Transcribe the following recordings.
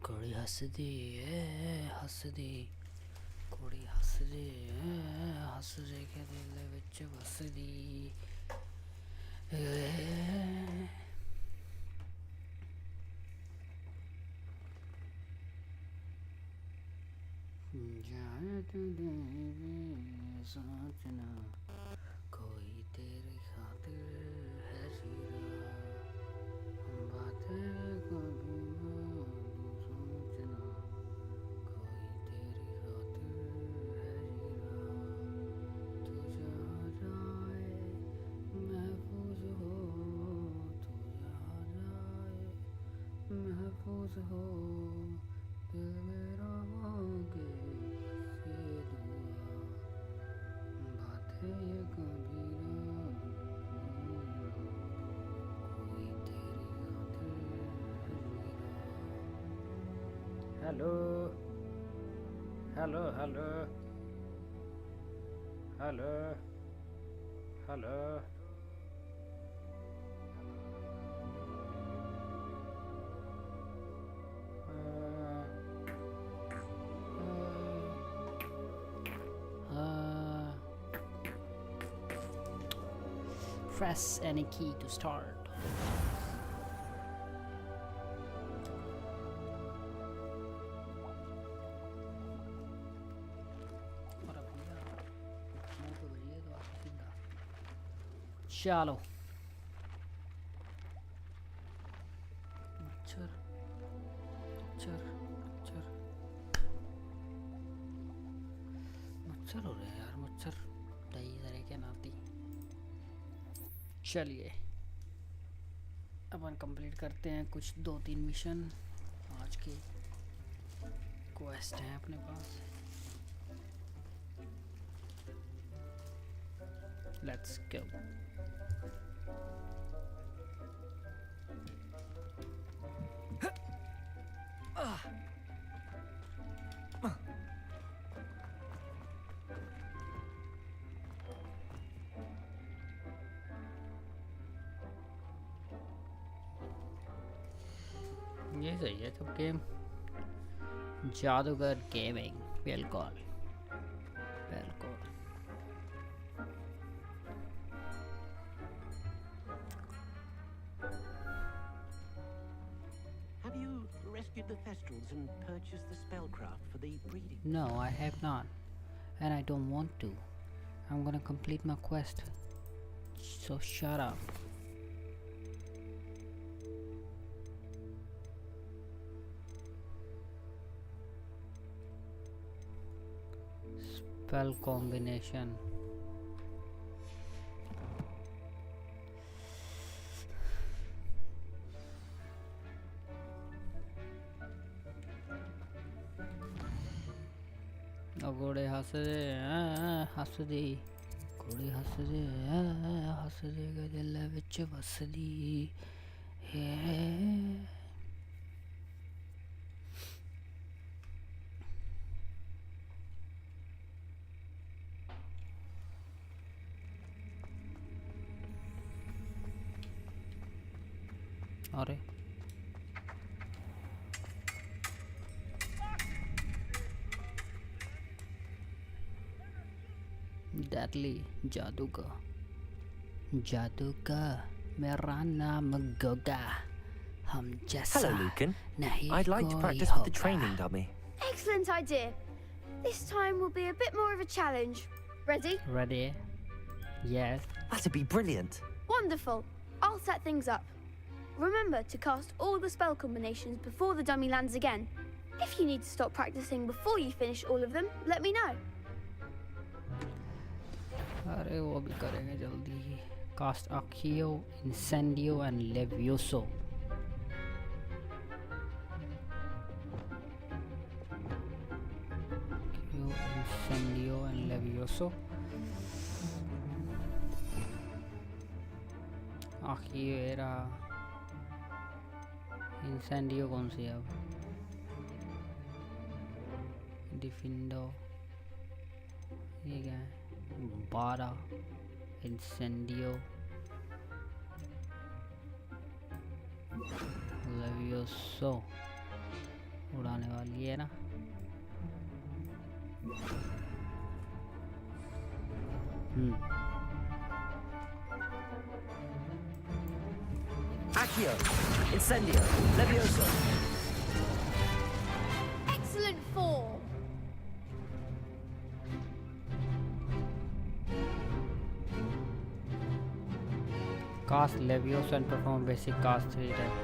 कुड़ी हसदी हसदी कुड़ी हसदी हसदे के दिल विच बसदी जाए तू सोचना कोई तेरी खातिर है जीरा बातें कभी सोचना कोई तेरी खातिर है जीरा तू जा जाए महफूज हो तू जा जाए महफूज हो दिल मेरा मांगे से दुआ बातें ये कभी ना कोई तेरी खातिर है जीरा hello hello hello hello hello press any key to start. चलो मच्छर मच्छर मच्छर मच्छर हो रहे हैं यार मच्छर दही जरे के नाती। चलिए अपन कंप्लीट करते हैं कुछ 2-3 मिशन आज के क्वेस्ट हैं अपने पास। Let's go. ये सही है तो गेम जादूगर गेमिंग बिल्कुल बिल्कुल। Have you rescued the Thestrals and purchased the spellcraft for the breeding? No, I have not, and I don't want to. I'm gonna complete my quest. So shut up. Spell combination. घोड़े हंसदे हंसदी घोड़े हंसदे हंसदे के दिल विच बसदी अरे deadly जादूगर जादूगर मेरा नाम गोगा हम जैसा Hello, Lucan. नहीं I'd like to कोई practice with the होगा। training dummy. Excellent idea. This time will be a bit more of a challenge. Ready? Ready? Yes. That'd be brilliant. Wonderful. I'll set things up. Remember to cast all the spell combinations before the dummy lands again. If you need to stop practicing before you finish all of them, let me know. अरे वो भी करेंगे जल्दी ही। Cast Accio, Incendio and Levioso. Accio, Incendio and Levioso. Accio era Incendio कौन सी है अब? Diffindo ये क्या है? 12 Incendio Levioso उड़ाने वाली है ना। Accio, Incendio, Levioso. Excellent form. Cast Leviosa and perform basic cast 3 times.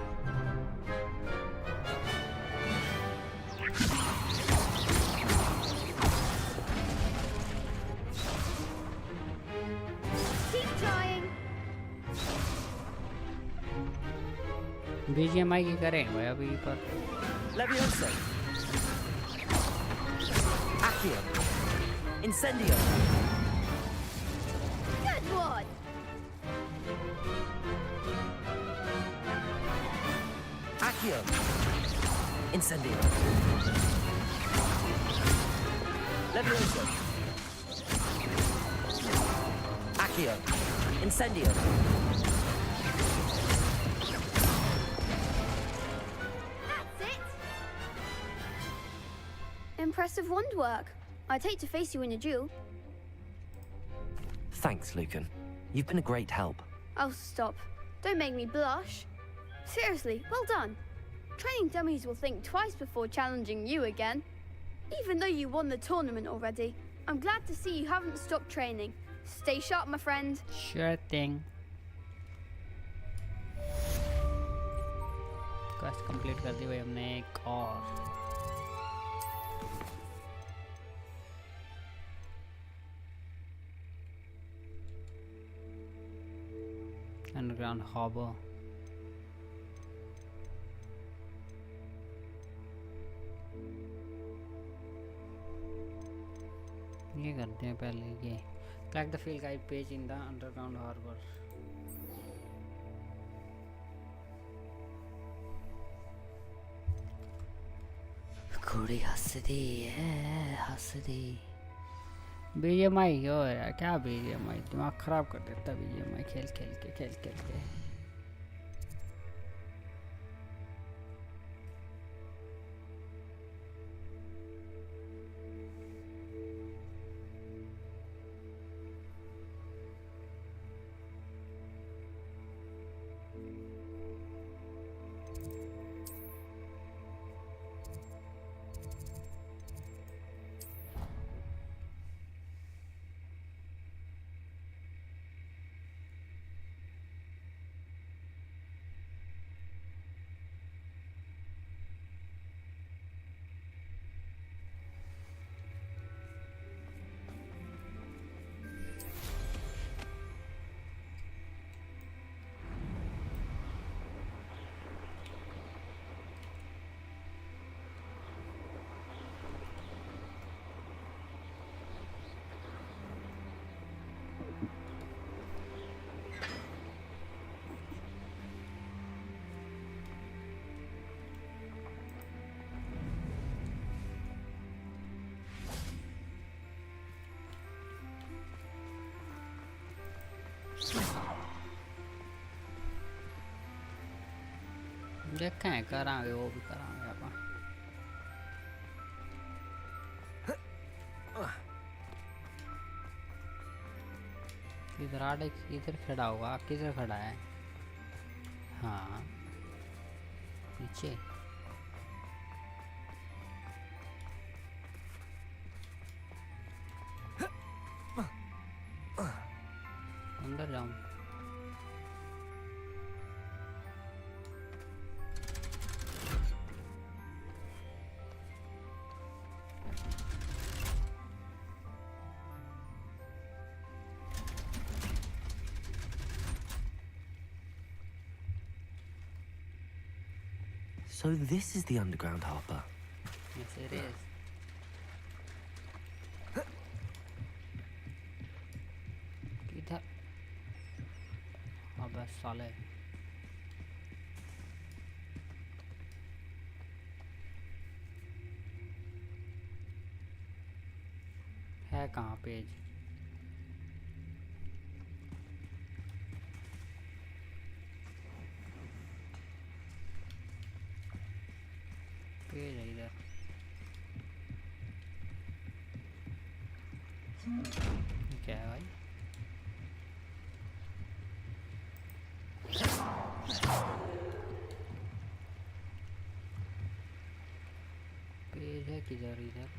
Keep trying. BGMI की करें भाई अभी पर। Levioso. Accio, Incendio. Good one. Accio, Incendio. Levioso. Accio, Incendio. That's it. Impressive wand work. I'd hate to face you in a duel. Thanks, Lucan. You've been a great help. Oh, stop. Don't make me blush. Seriously, well done. Training dummies will think twice before challenging you again. Even though you won the tournament already, I'm glad to see you haven't stopped training. Stay sharp, my friend. Sure thing. Quest complete कर दी भाई हमने एक और। Underground harbour. ये करते हैं पहले ये। Collect the field guide page in the underground harbor. कुड़ी हंसदी है हंसदी। BGMI हो यार क्या BGMI दिमाग खराब कर देता BGMI खेल के। देखें करांगे वो भी करांगे अपन। किधर आड़े किधर खड़ा होगा किधर खड़ा है। हाँ पीछे अंदर जाऊं। So this is the underground harbor. Yes, it is. किधर? अबे साले। है कहाँ पेज? पेज है इधर। क्या है भाई? पेज है किधर इधर?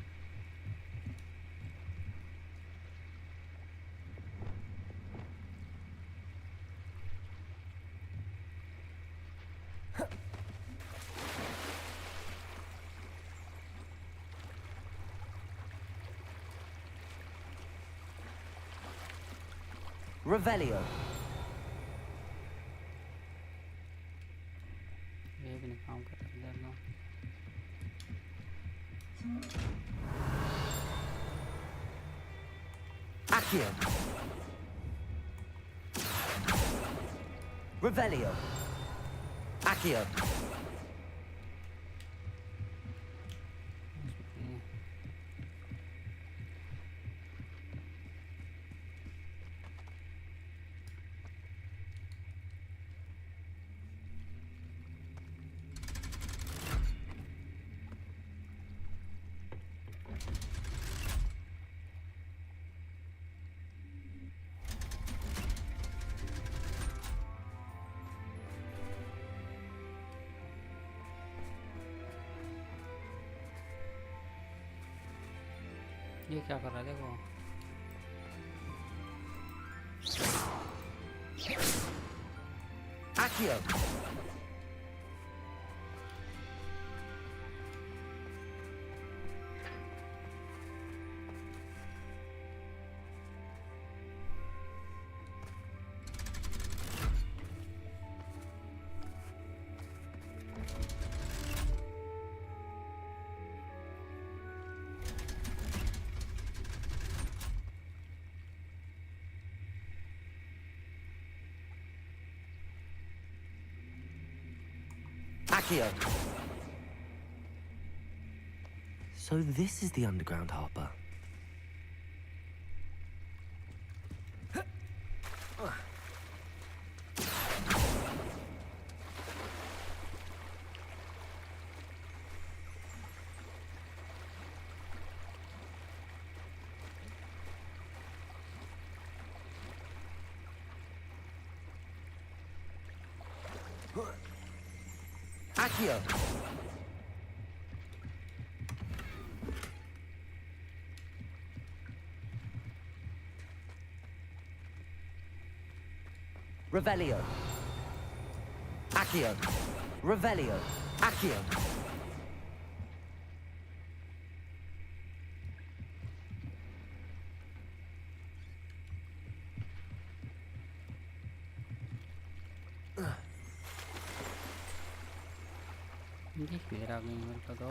Revelio. ये भी नहीं काम कर रहा इधर ना। Accio. Revelio. Accio. ये क्या कर रहा है देखो? Accio. Accio. So this is the underground harbour. Accio. Revelio. Accio. Revelio. Accio. ये मेरा भी मेरे को तो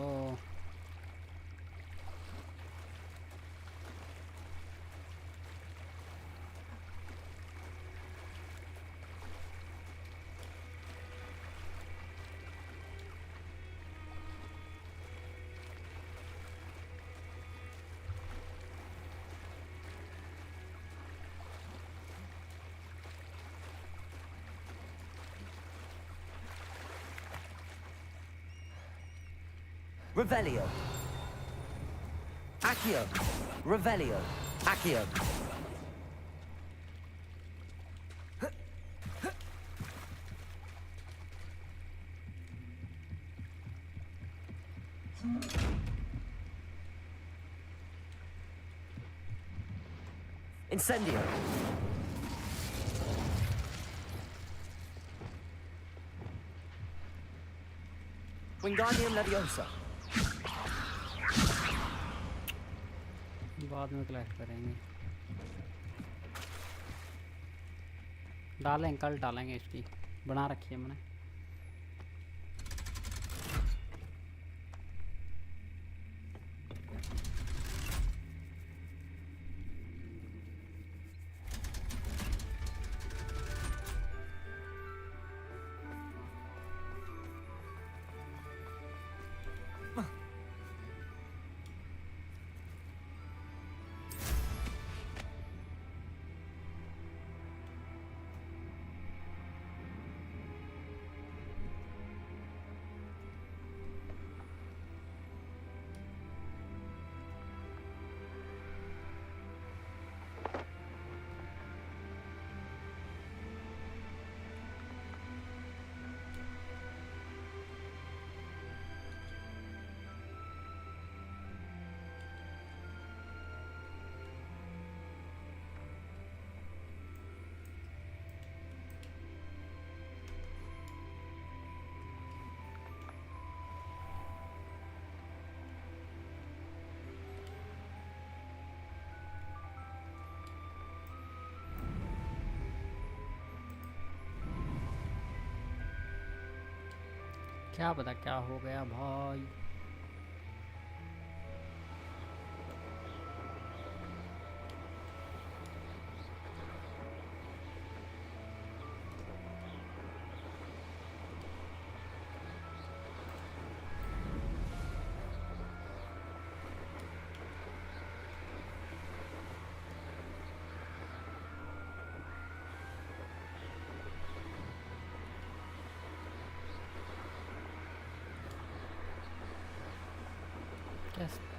Revelio. Accio. Revelio. Accio. Incendio. Wingardium Leviosa. बाद में कलेक्ट करेंगे, डालेंगे कल डालेंगे, इसकी बना रखी है मैंने। क्या पता क्या हो गया भाई। कैसे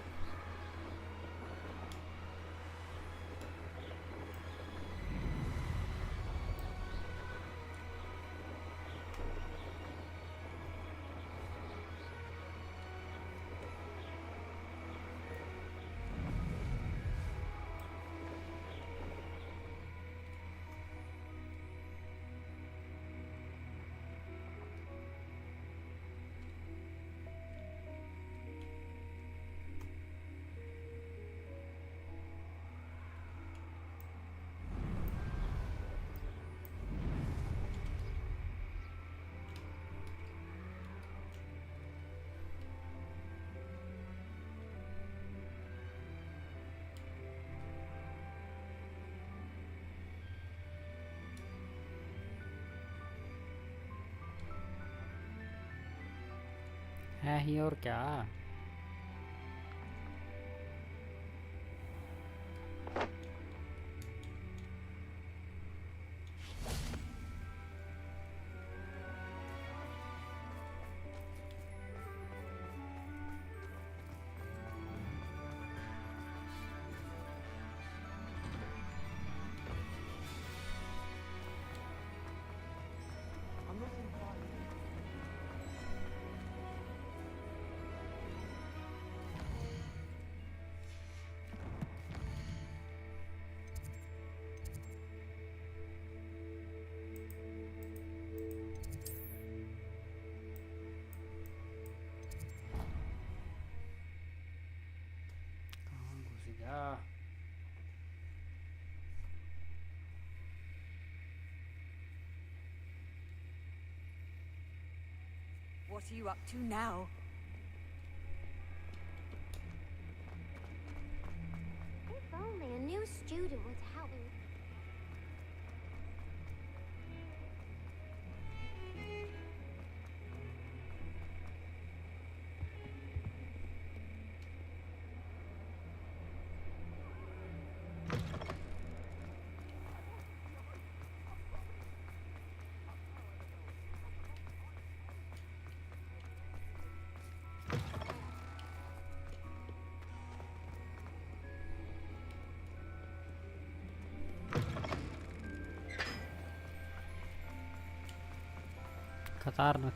है ही और क्या। कहाँ घुस गया। What are you up to now? If only a new student would help me.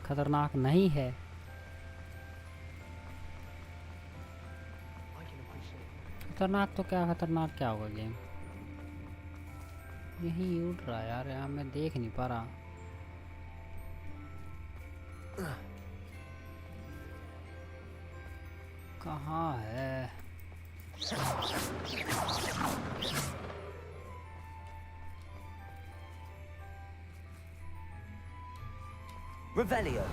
खतरनाक नहीं है। खतरनाक तो क्या, खतरनाक क्या होगा गेम। यही उड़ रहा है यार, यहाँ मैं देख नहीं पा रहा। कहाँ है। Revelio.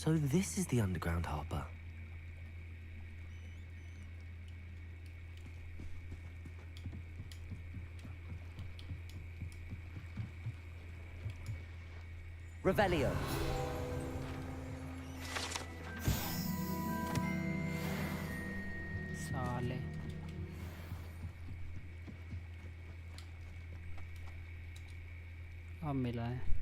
So this is the underground harbour. Revelio. साले अब मिला है।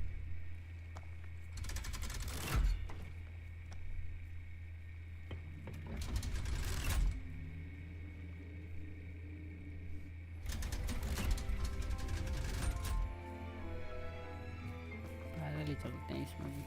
पैदल ही चलते हैं इसमें भी।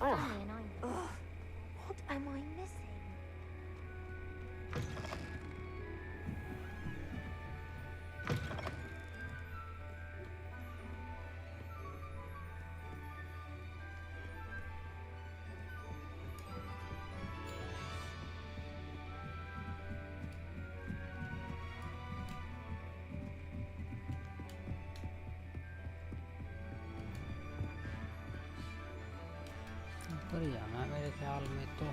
only an eye. What am I missing? ऊपर ही जाना है मेरे ख्याल में तो।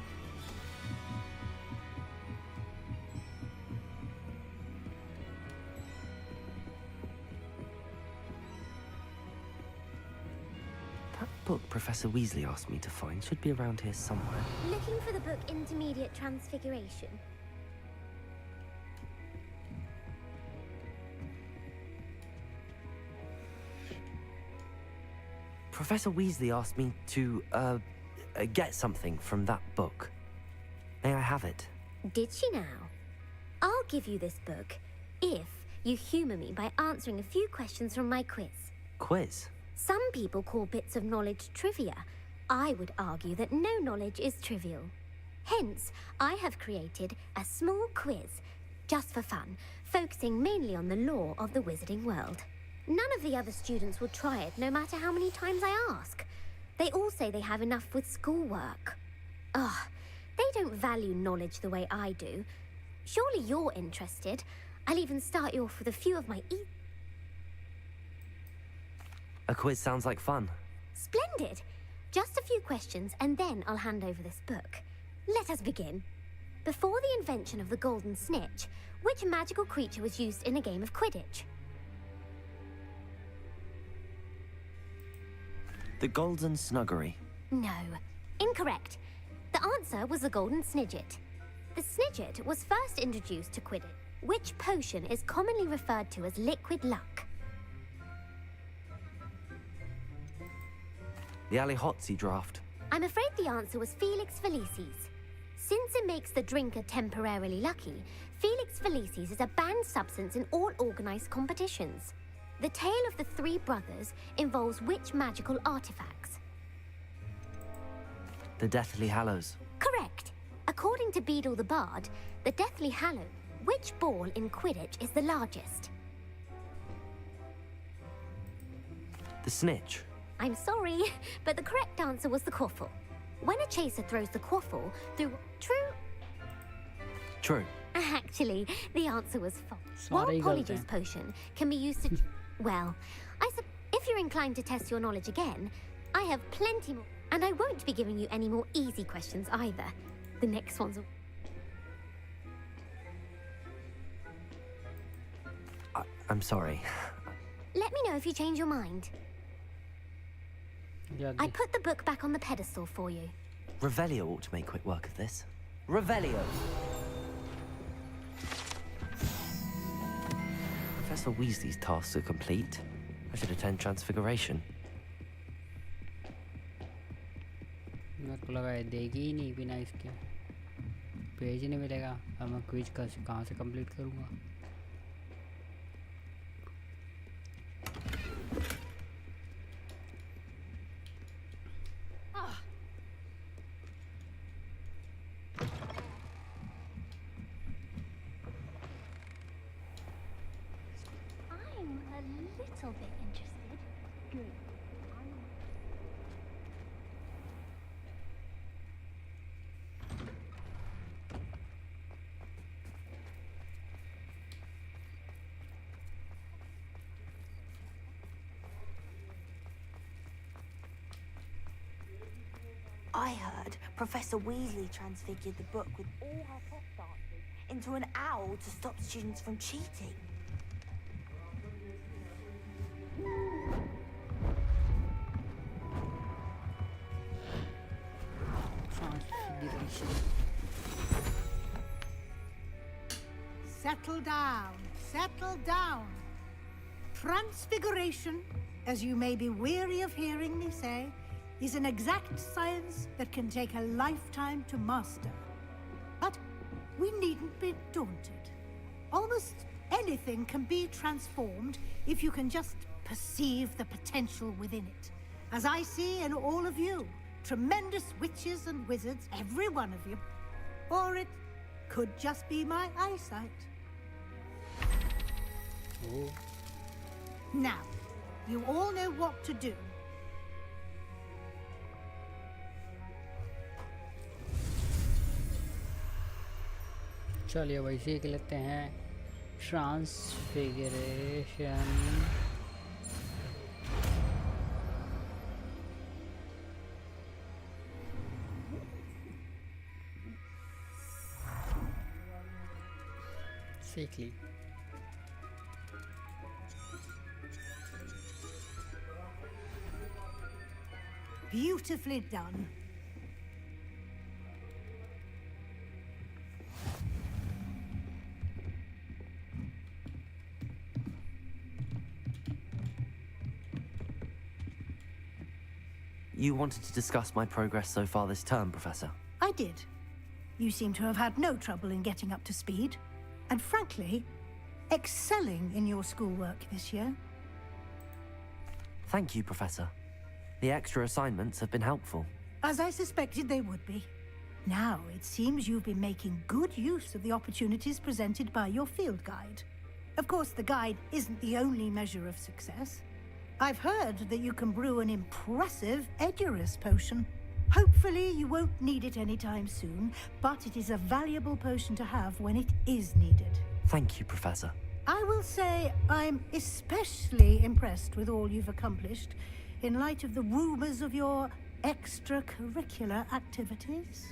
That book Professor Weasley asked me to find should be around here somewhere. Looking for the book Intermediate Transfiguration. Professor Weasley asked me to, get something from that book. May I have it? Did she now? I'll give you this book if you humour me by answering a few questions from my quiz. Quiz? Some people call bits of knowledge trivia. I would argue that no knowledge is trivial. Hence, I have created a small quiz, just for fun, focusing mainly on the lore of the wizarding world. None of the other students will try it, no matter how many times I ask. They all say they have enough with schoolwork. Ugh, they don't value knowledge the way I do. Surely you're interested. I'll even start you off with a few of my A quiz sounds like fun. Splendid! Just a few questions, and then I'll hand over this book. Let us begin. Before the invention of the golden snitch, which magical creature was used in a game of Quidditch? The Golden Snuggery. No. Incorrect. The answer was the golden snidget. The snidget was first introduced to Quidditch. Which potion is commonly referred to as liquid luck? The Allihotzi draft. I'm afraid the answer was Felix Felicis. Since it makes the drinker temporarily lucky, Felix Felicis is a banned substance in all organised competitions. The tale of the three brothers involves which magical artifacts? The Deathly Hallows. Correct. According to Beadle the Bard, the Deathly Hallow, which ball in Quidditch is the largest? The Snitch. I'm sorry, but the correct answer was the quaffle. When a chaser throws the quaffle through... True. Actually, the answer was false. Sorry, While girlfriend. Polyjuice Potion can be used to... Well, if you're inclined to test your knowledge again, I have plenty more. And I won't be giving you any more easy questions either. The next one's... I'm sorry. Let me know if you change your mind. I put the book back on the pedestal for you. Revelio ought to make quick work of this. Revelio! Professor Weasley's tasks are complete. I should attend Transfiguration. मेरे को लगा ये देगी ही नहीं बिना इसके page ही नहीं मिलेगा अब मैं क्विज कहाँ से कंप्लीट करूँगा I'm a little bit interested. Good. I heard Professor Weasley transfigured the book with all her pop dances into an owl to stop students from cheating. Transfiguration. Settle down, settle down. Transfiguration, as you may be weary of hearing me say, is an exact science that can take a lifetime to master. But we needn't be daunted. Almost anything can be transformed if you can just perceive the potential within it. As I see in all of you, tremendous witches and wizards, every one of you. Or it could just be my eyesight. Oh. Now, you all know what to do. चलिए भाई सीख लेते हैं transfiguration. सीख ली। Beautifully done. You wanted to discuss my progress so far this term, Professor? I did. You seem to have had no trouble in getting up to speed. And frankly, excelling in your schoolwork this year. Thank you, Professor. The extra assignments have been helpful. As I suspected they would be. Now, it seems you've been making good use of the opportunities presented by your field guide. Of course, the guide isn't the only measure of success. I've heard that you can brew an impressive Edurus potion. Hopefully, you won't need it anytime soon, but it is a valuable potion to have when it is needed. Thank you, Professor. I will say I'm especially impressed with all you've accomplished in light of the rumors of your extracurricular activities.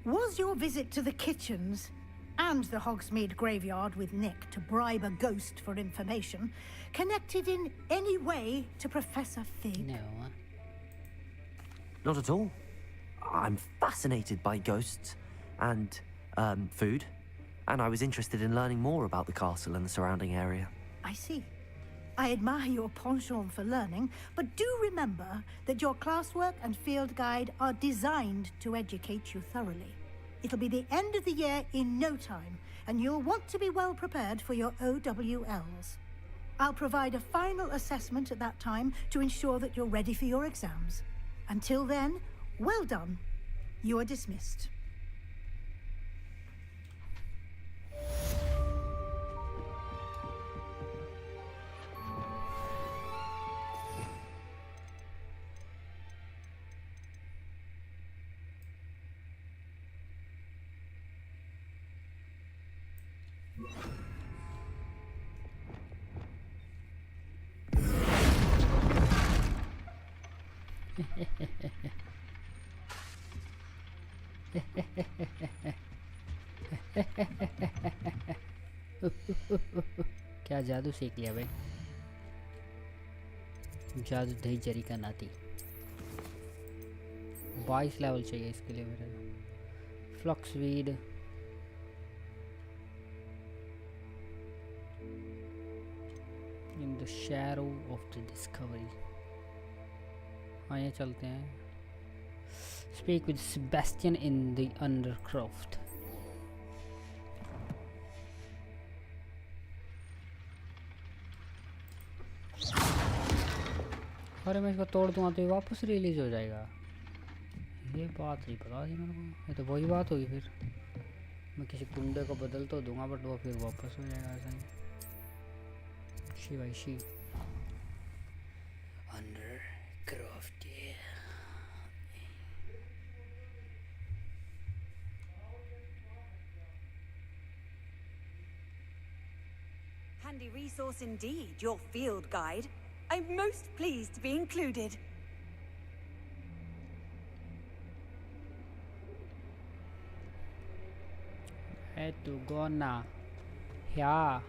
Was your visit to the kitchens and the Hogsmeade graveyard with Nick to bribe a ghost for information connected in any way to Professor Fig? No. Not at all. I'm fascinated by ghosts and food, and I was interested in learning more about the castle and the surrounding area. I see. I admire your penchant for learning, but do remember that your classwork and field guide are designed to educate you thoroughly. It'll be the end of the year in no time, and you'll want to be well prepared for your OWLs. I'll provide a final assessment at that time to ensure that you're ready for your exams. Until then, well done. You are dismissed. क्या जादू सीख लिया भाई। जादू दही जरी का नाती। 22 level चाहिए इसके लिए मेरे को। Fluxweed in the shadow of the discovery. हाँ ये चलते हैं। Speak with Sebastian in the Undercroft. अरे मैं इसको तोड़ दूंगा तो ये वापस रिलीज हो जाएगा। ये बात नहीं पता थी मेरे को। ये तो वही बात होगी फिर। मैं किसी कुंडे को बदल तो दूंगा बट वो फिर वापस हो जाएगा ऐसा ही। शी भाई she. Undercroft। Handy resource indeed, your field guide. I'm most pleased to be included. Hey, to go now. Yeah.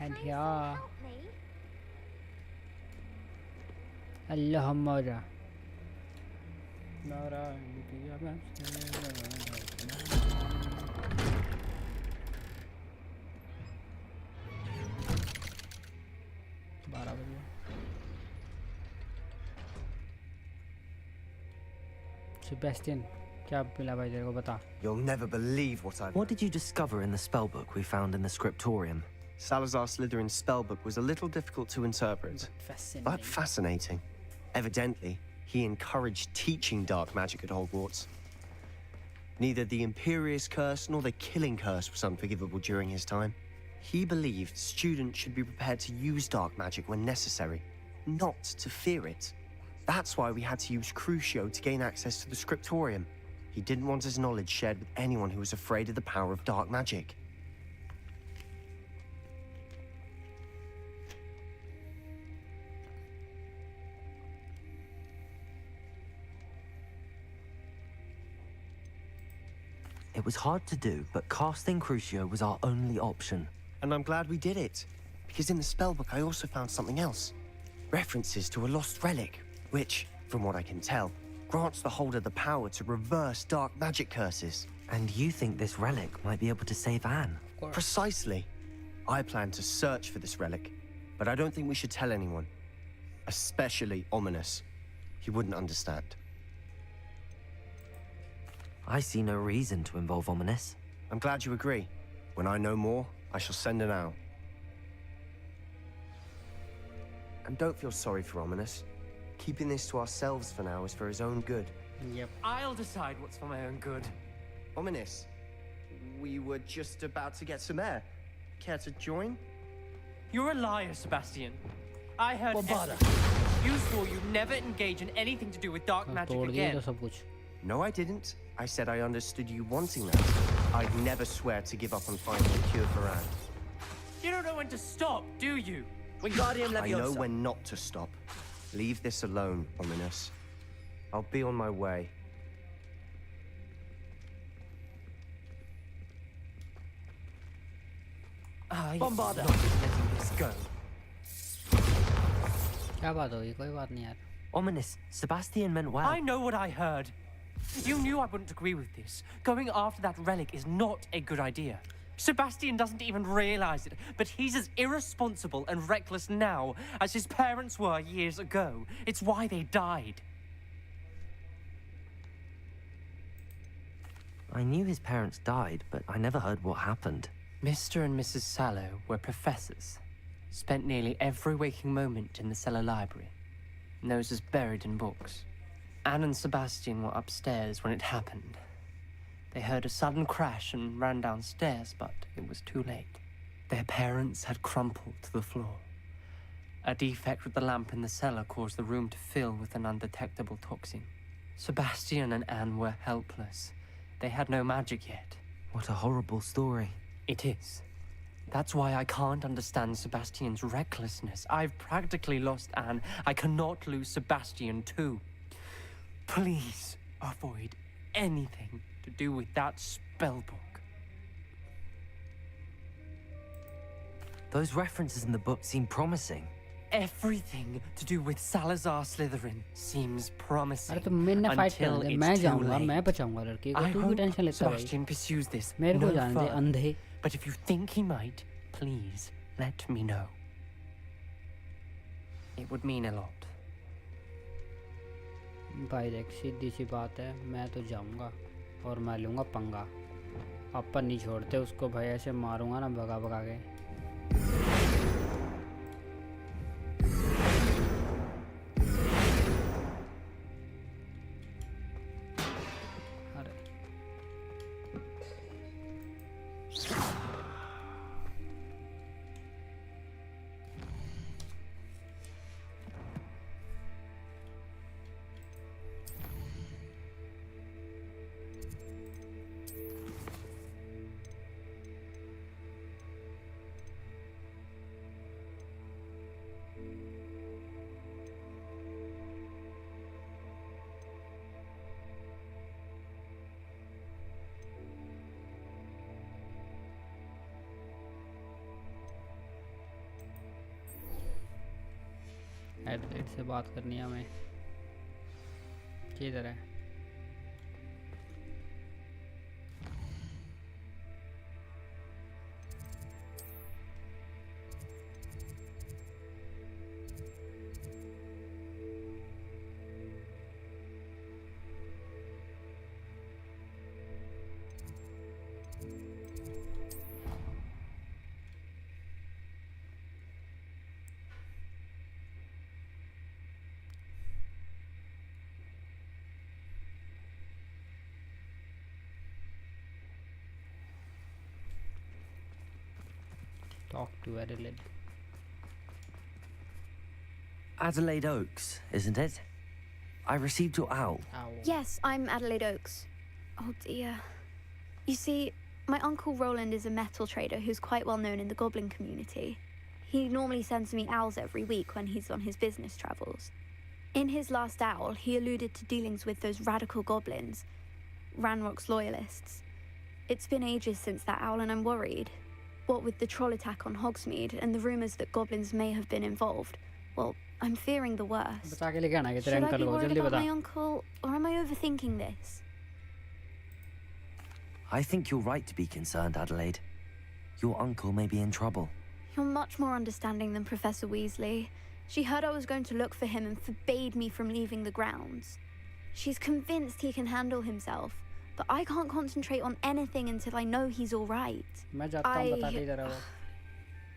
And here. Allahumma. Sebastian, क्या मिला भाई तेरे को बता? You'll never believe what I've... What did you discover in the spellbook we found in the scriptorium? Salazar Slytherin's spellbook was a little difficult to interpret, but fascinating. Evidently, he encouraged teaching dark magic at Hogwarts. Neither the Imperious Curse nor the Killing Curse was unforgivable during his time. He believed students should be prepared to use dark magic when necessary, not to fear it. That's why we had to use Crucio to gain access to the scriptorium. He didn't want his knowledge shared with anyone who was afraid of the power of dark magic. It was hard to do, but casting Crucio was our only option. And I'm glad we did it, because in the spellbook I also found something else. References to a lost relic, which, from what I can tell, grants the holder the power to reverse dark magic curses. And you think this relic might be able to save Anne? Precisely. I plan to search for this relic, but I don't think we should tell anyone. Especially Ominous. He wouldn't understand. I see no reason to involve Ominous. I'm glad you agree. When I know more, I shall send an owl. And don't feel sorry for Ominous. Keeping this to ourselves for now is for his own good. Yep. I'll decide what's for my own good. Ominous, we were just about to get some air. Care to join? You're a liar, Sebastian. I heard Bombada. everything. You swore you'd never engage in anything to do with dark magic तोड़ दिया again. था सब कुछ. No, I didn't. I said I understood you wanting that. I'd never swear to give up on finding a cure for Anne. You don't know when to stop, do you? I know when not to stop. Leave this alone, Ominous. I'll be on my way. I'm not letting this go. क्या बात होगी? कोई बात नहीं यार. Ominous, Sebastian meant well. I know what I heard. You knew I wouldn't agree with this. Going after that relic is not a good idea. Sebastian doesn't even realize it, but he's as irresponsible and reckless now as his parents were years ago. It's why they died. I knew his parents died, but I never heard what happened. Mr. and Mrs. Sallow were professors. Spent nearly every waking moment in the cellar library. Noses buried in books. Anne and Sebastian were upstairs when it happened. They heard a sudden crash and ran downstairs, but it was too late. Their parents had crumpled to the floor. A defect with the lamp in the cellar caused the room to fill with an undetectable toxin. Sebastian and Anne were helpless. They had no magic yet. What a horrible story. It is. That's why I can't understand Sebastian's recklessness. I've practically lost Anne. I cannot lose Sebastian too. Please avoid anything to do with that spellbook. Those references in the book seem promising. Everything to do with Salazar Slytherin seems promising अरे तो मैंने fight करना है. मैं जाऊंगा, मैं बचाऊंगा लड़की को. I तू भी hope टेंशन लेता भाई. Sebastian pursues this मेरे को no जाने दे further. अंधे. But if you think he might, please let me know. It would mean a lot. भाई देख सीधी सी बात है. मैं तो जाऊंगा और मैं लूंगा पंगा. अपन नहीं छोड़ते उसको भाई. ऐसे मारूंगा ना भगा भगा के. एडलेट से बात करनी है हमें. किधर है? Talk to Adelaide. Adelaide Oaks, isn't it? I received your owl. Ow. Yes, I'm Adelaide Oaks. Oh dear. You see, my uncle Roland is a metal trader who's quite well known in the goblin community. He normally sends me owls every week when he's on his business travels. In his last owl, he alluded to dealings with those radical goblins, Ranrock's loyalists. It's been ages since that owl and I'm worried. What with the troll attack on Hogsmeade and the rumours that goblins may have been involved, well, I'm fearing the worst. बचा के लेके आना है तेरे Should I uncle be को worried जल्दी about बता. my uncle, or am I overthinking this? I think you're right to be concerned, Adelaide. Your uncle may be in trouble. You're much more understanding than Professor Weasley. She heard I was going to look for him and forbade me from leaving the grounds. She's convinced he can handle himself, but I can't concentrate on anything until I know he's all right. मैं जाता हूँ बता के इधर आओ.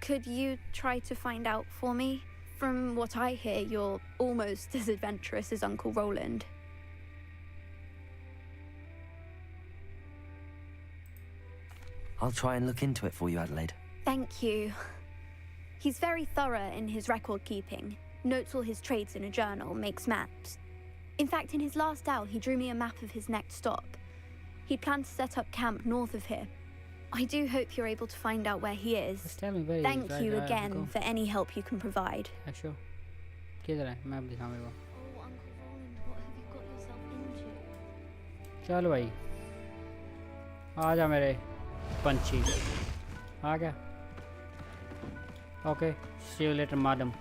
Could you try to find out for me? From what I hear, you're almost as adventurous as Uncle Roland. I'll try and look into it for you, Adelaide. Thank you. He's very thorough in his record keeping, notes all his trades in a journal, makes maps. In fact, in his last owl, he drew me a map of his next stop. He planned to set up camp north of here. I do hope you're able to find out where he is. Just tell me where he is. Thank Right, you right, again go. for any help you can provide. Yeah, sure. किधर है? Map दिखा मेरे को. Oh, Uncle Roland, what have you got yourself into? चल भाई. आ जा मेरे पंछी. आ गया. Okay. See you later, madam.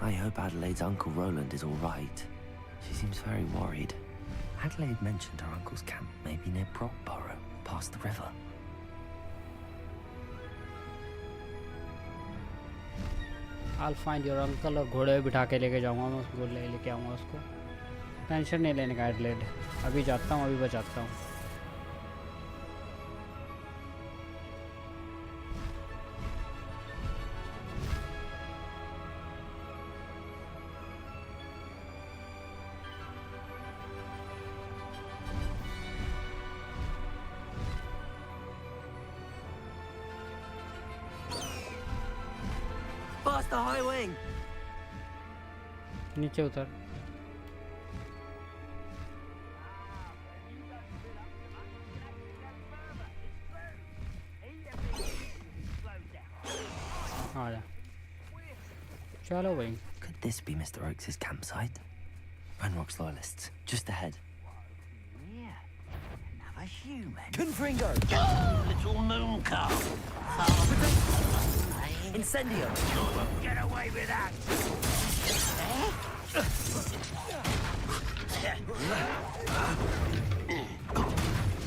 I hope Adelaide's Uncle Roland is all right. She seems very worried. Adelaide mentioned her uncle's camp may be near Brockborough, past the river. I'll find your uncle और घोड़े पे बिठा के लेके जाऊँगा मैं उसको लेके आऊँगा उसको. टेंशन नहीं लेने का एडलेड. अभी जाता हूँ, अभी बचाता हूँ. Past the high wing! नीचे उतर. आ जा. चलो भाई. Could this be Mr. Oakes' campsite? Ranrock's loyalists, just ahead. Another human. Confringo! Little moon calf. Incendio! You won't get away with that.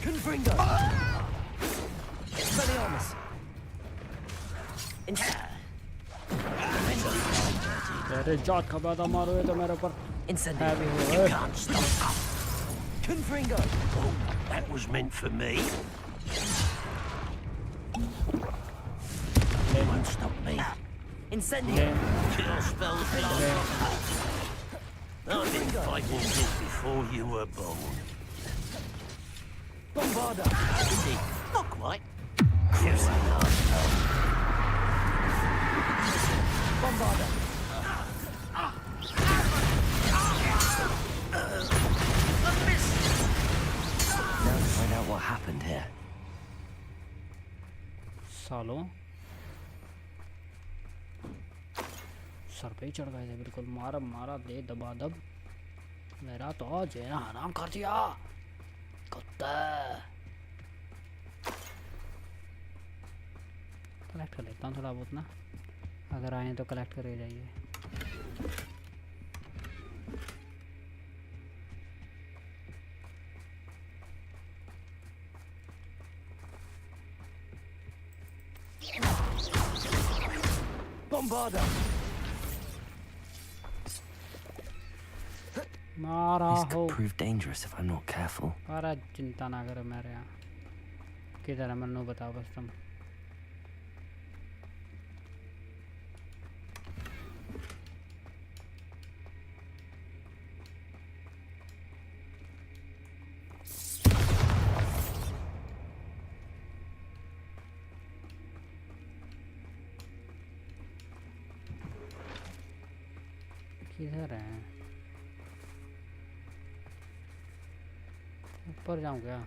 Confringo! Expelliarmus! तेरे जात का बात मारो ये तो मेरे ऊपर Incendio! हैवी हो You गए. can't stop. Confringo! Oh, that was meant for me. You won't stop me. Incendio! Kill spells last. I've been fighting since before you were born. Bombarda! Indeed, not quite. You say last time. Bombarda! Now to find out what happened here. सालों sir पे ही चढ़ गए थे बिल्कुल. मारा मारा दे दबा दब. मेरा तो जेना हराम कर दिया कुत्ता. कलेक्ट कर लेता हूँ थोड़ा बहुत ना. अगर आए तो कलेक्ट करके जाइए. Bombarda! मारा This हो. could prove dangerous if I'm not careful. अरे चिंता ना करो मेरे यहाँ. किधर है मन्नू बताओ बस तुम. किधर है? ऊपर जाऊं क्या?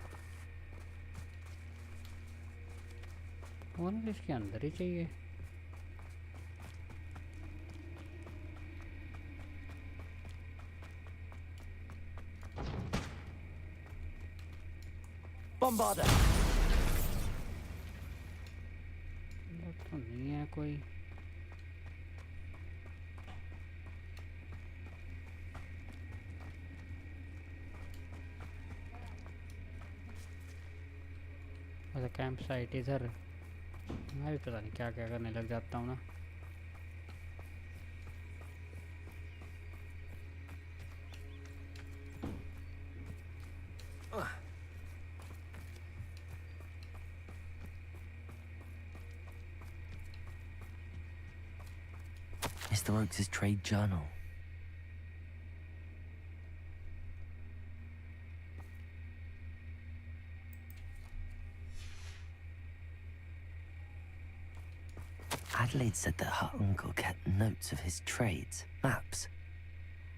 फोन इसके अंदर ही चाहिए। Bombarder! तो नहीं है कोई। अच्छा कैंप साइट इधर। मैं भी पता नहीं क्या क्या करने लग जाता हूँ ना। Mr. Oakes' trade journal. Adelaide said that her uncle kept notes of his trades, maps.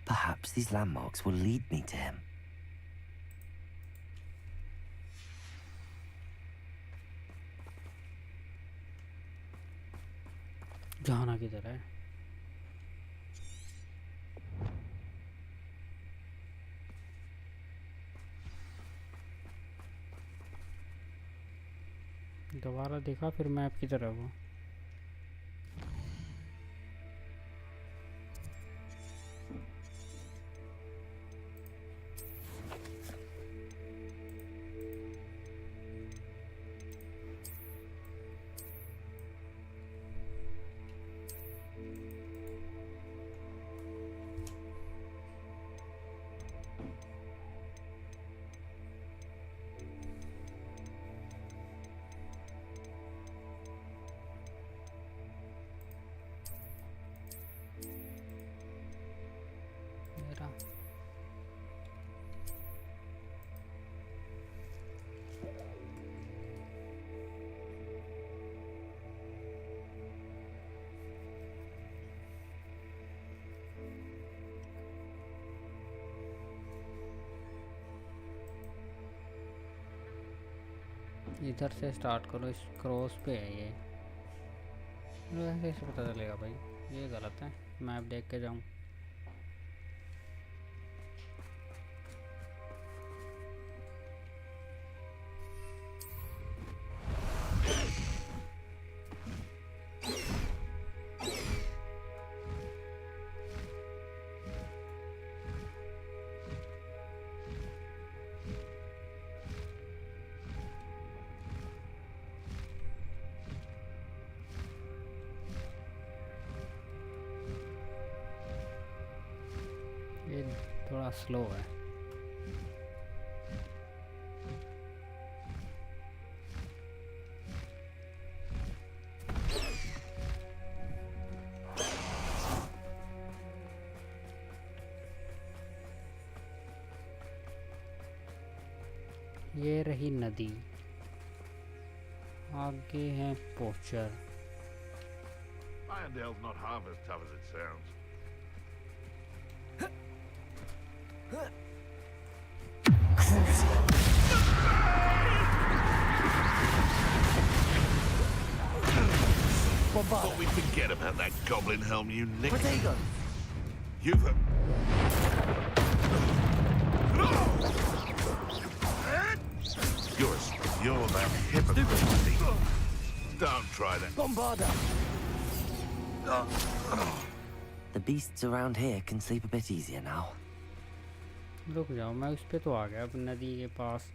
Perhaps these landmarks will lead me to him. जाना किधर है? दोबारा देखा फिर मैप की तरफ हूँ। इधर से स्टार्ट करो, इस क्रॉस पे है ये। ऐसे पता चलेगा भाई ये गलत है। मैप देख के जाऊँ। ये थोड़ा स्लो है। ये रही नदी, आगे है पोचर। Irondale's not half as tough as it sounds. Thought we'd forget about that goblin helm you nicked. Protego! You've... You're that hypocrite. Don't try that. Bombarder! The beasts around here can sleep a bit easier now. रुक जाओ, मैं उस पे तो आ गया अब नदी के पास।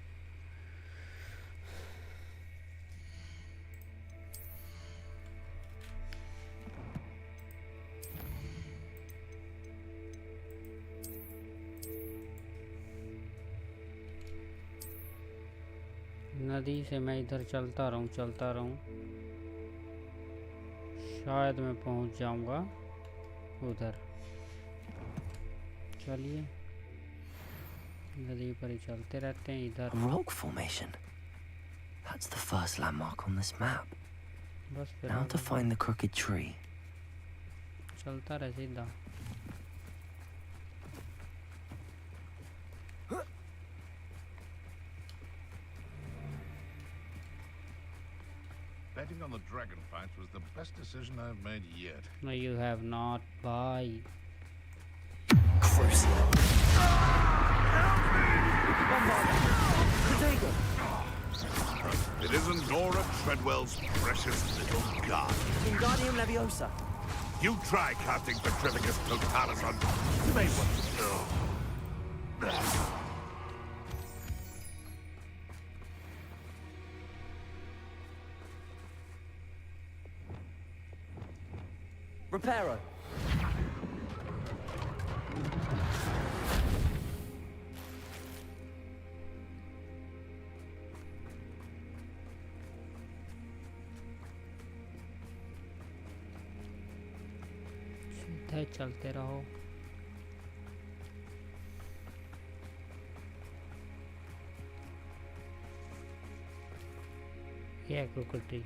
नदी से मैं इधर चलता रहूं शायद मैं पहुंच जाऊंगा उधर। चलिए नदी पर ही चलते रहते हैं इधर। A rock formation. That's the first landmark on this map. बस फिर Now to आगे find the crooked tree. चलता रहे सीधा। Betting on the dragon fights was the best decision I've made yet. No, you have not. Bye. Crucible. It isn't Nora Treadwell's precious little god. Wingardium Leviosa. You try casting Petrificus Totalis on... You may want to know. Reparo. सीधे चलते रहो। ये crocodile tree.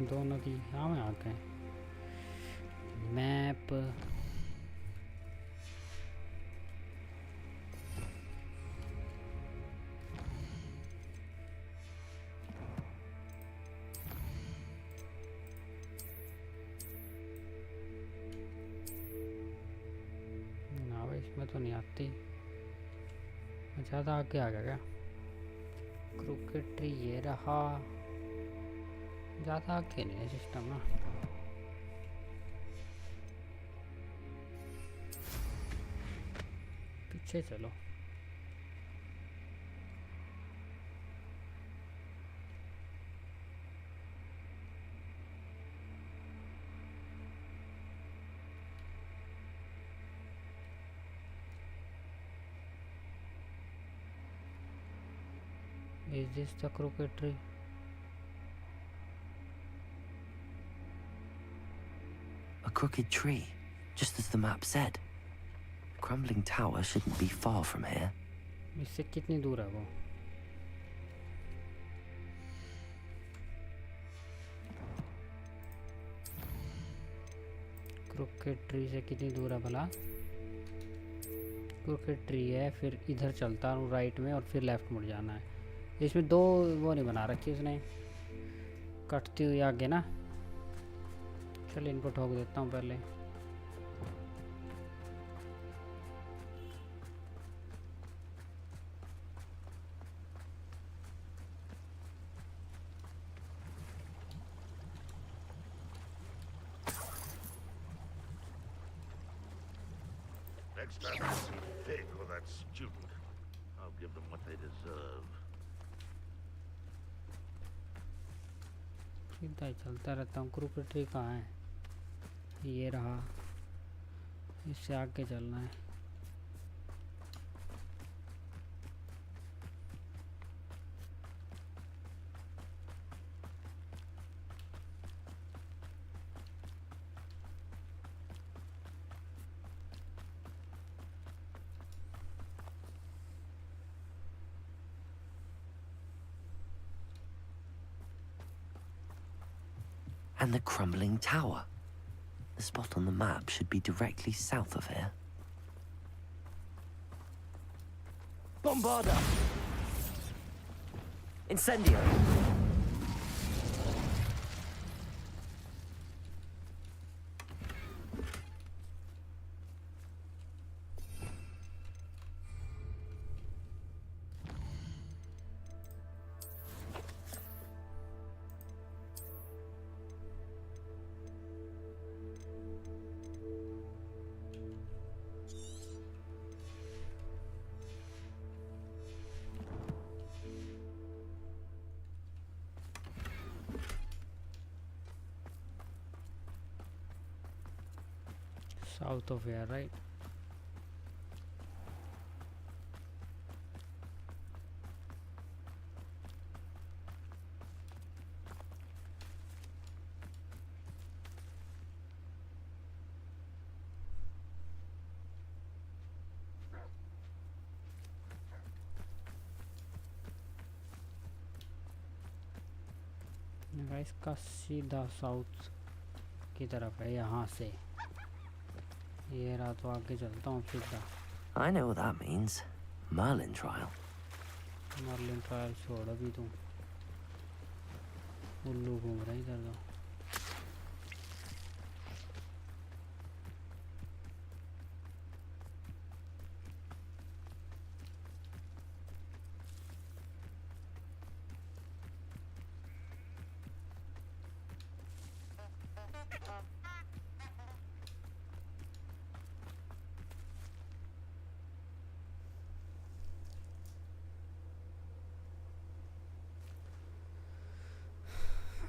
दो नदी यहाँ में आ गए। Map ना भाई इसमें तो नहीं आती। ज़्यादा आगे आ गया क्या? क्रिकेट ट्री ये रहा। ज़्यादा आगे नहीं है सिस्टम ना। पीछे चलो। Is this the crooked tree? A crooked tree, just as the map said. The crumbling tower shouldn't be far from here. इससे कितनी दूर है वो? क्रोकेट ट्री से कितनी दूर है भला? क्रोकेट ट्री है, फिर इधर चलता हूँ राइट में और फिर लेफ्ट मुड़ जाना है। इसमें दो वो नहीं बना रखी उसने, कटती हुई आगे ना। चल इनको ठोक देता हूँ पहले। Next time I see Fig or that student, I'll give them what they deserve. सीधा ही चलता रहता हूँ। क्रोकेट ट्री कहाँ है? ये रहा। इससे आगे चलना है। And the crumbling tower. The spot on the map should be directly south of here. Bombarda! Incendio! South of here, right? इसका सीधा साउथ की तरफ है, यहाँ से ये रहा, तो आगे चलता हूँ सीधा। I know what that means. Merlin trial. Merlin trial छोड़ अभी तू, उल्लू घूम रहा है इधर तो।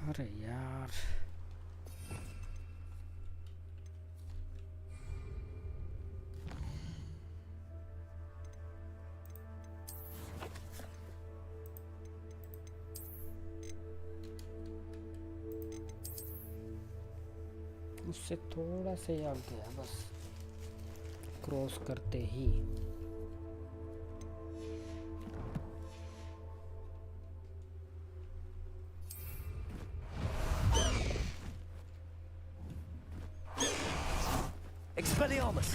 अरे यार उससे थोड़ा से आगे है बस, क्रॉस करते ही। Expelliarmus!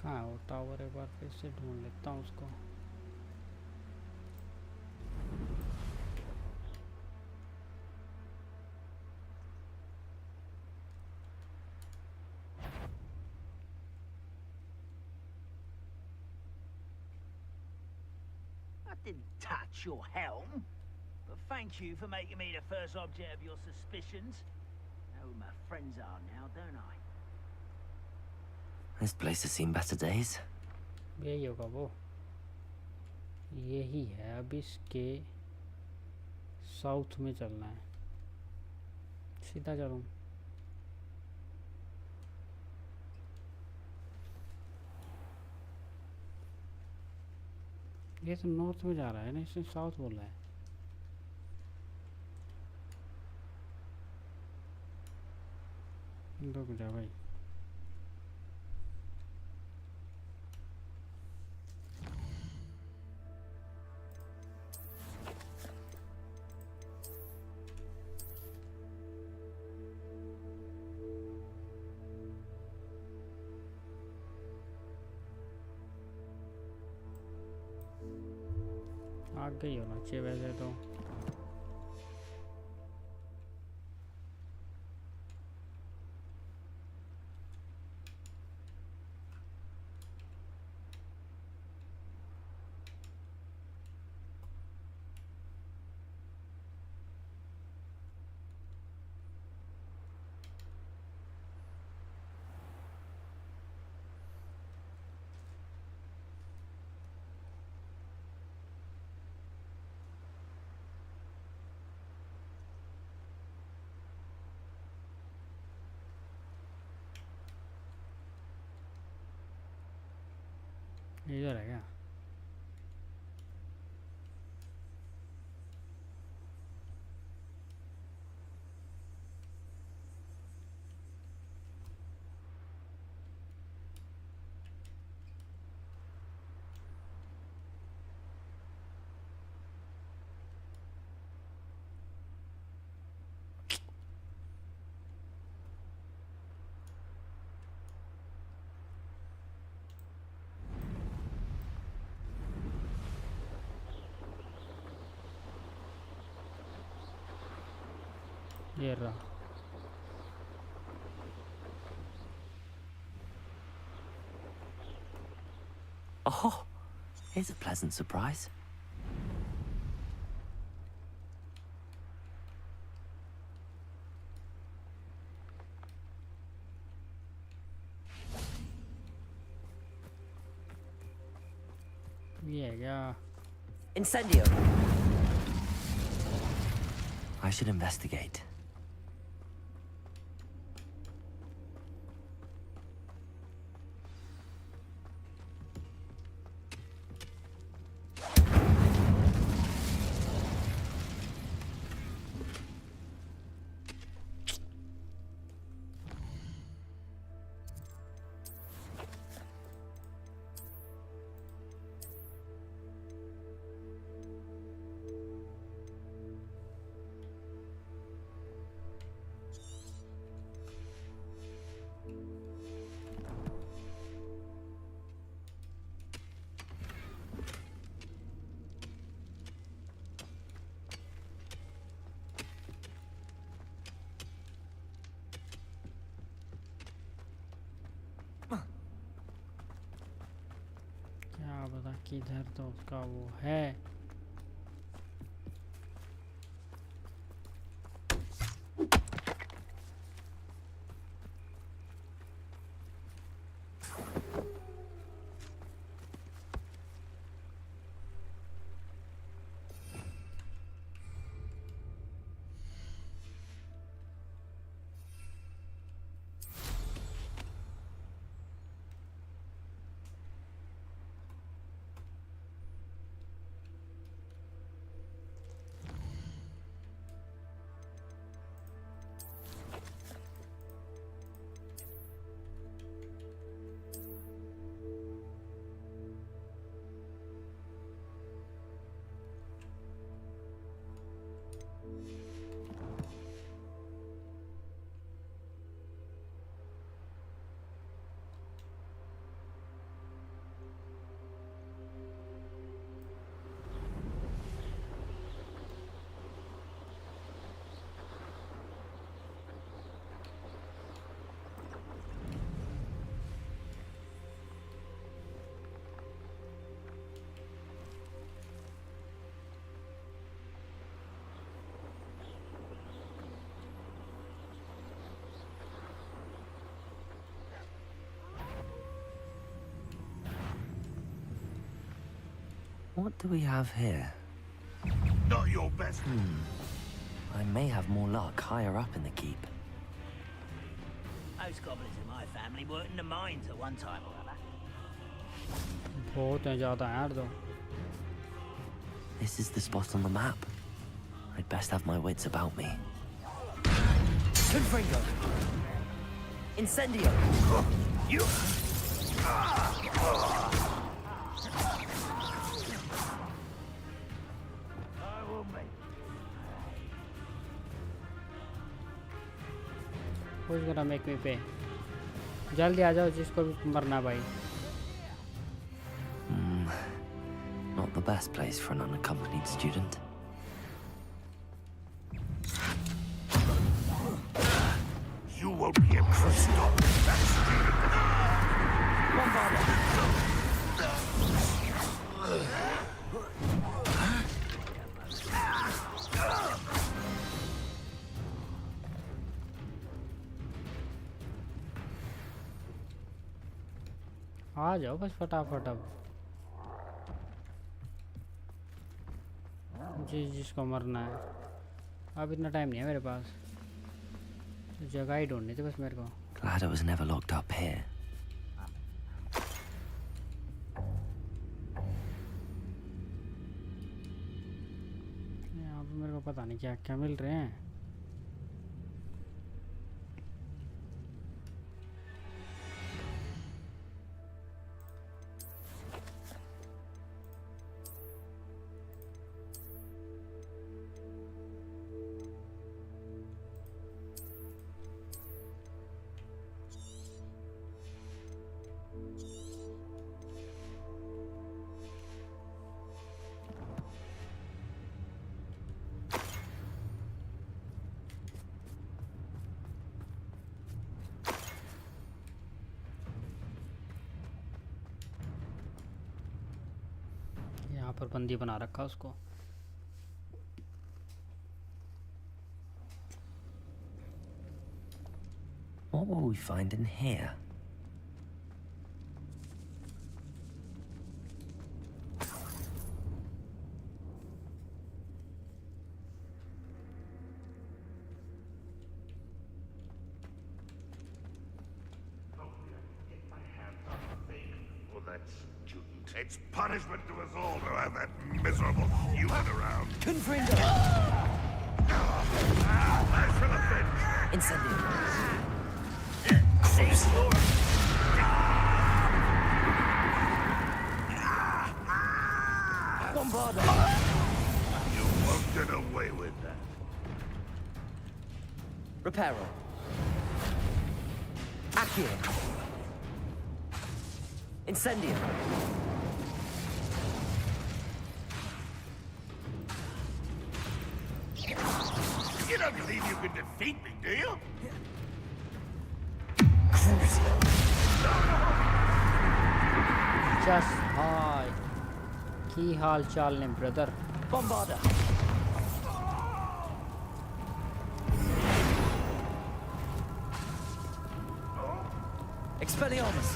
कहाँ है वो टावर, एक बार फिर से ढूंढ लेता हूँ उसको। I didn't touch your helm, but thank you for making me the first object of your suspicions. I know who my friends are now, don't I? This place has seen better days. यही होगा वो, यही है। अब इसके south में चलना है, सीधा चलूं। ये तो नॉर्थ में जा रहा है ना, इसने साउथ बोला है। रुक जा भाई, आगे ही होना चाहिए वैसे तो। इधर है क्या? ये रहा। Oh, here's a pleasant surprise. ये है क्या? Incendio! I should investigate. किधर तो उसका वो है। What do we have here? Not your best. I may have more luck higher up in the keep. Most goblins in my family worked in the mines at one time or other. बहुत हैं ज़्यादा यार तो। This is the spot on the map. I'd best have my wits about me. Confringo! Incendio! You! I will make. Who's gonna make me pay? जल्दी आ जाओ जिसको भी मरना भाई। Not the best place for an unaccompanied student. You won't be able to stop that student. आ जाओ बस फटाफट अब। जिसको मरना है। अब इतना टाइम नहीं है मेरे पास। जगह ही ढूंढनी थी बस मेरे को। Glad I was never locked up here. यहाँ पे मेरे को पता नहीं क्या क्या मिल रहे हैं। यहाँ पर बंदी बना रखा उसको। What will we find in here? It's punishment to us all to have that miserable human around. Confringo! I shall have been. Incendio! Bombardo! You won't get away with that. Reparo! Accio! Incendio! You don't believe you can defeat me, do you? Just hi. की हाल चाल ने brother? Bombarder! Expelliarmus!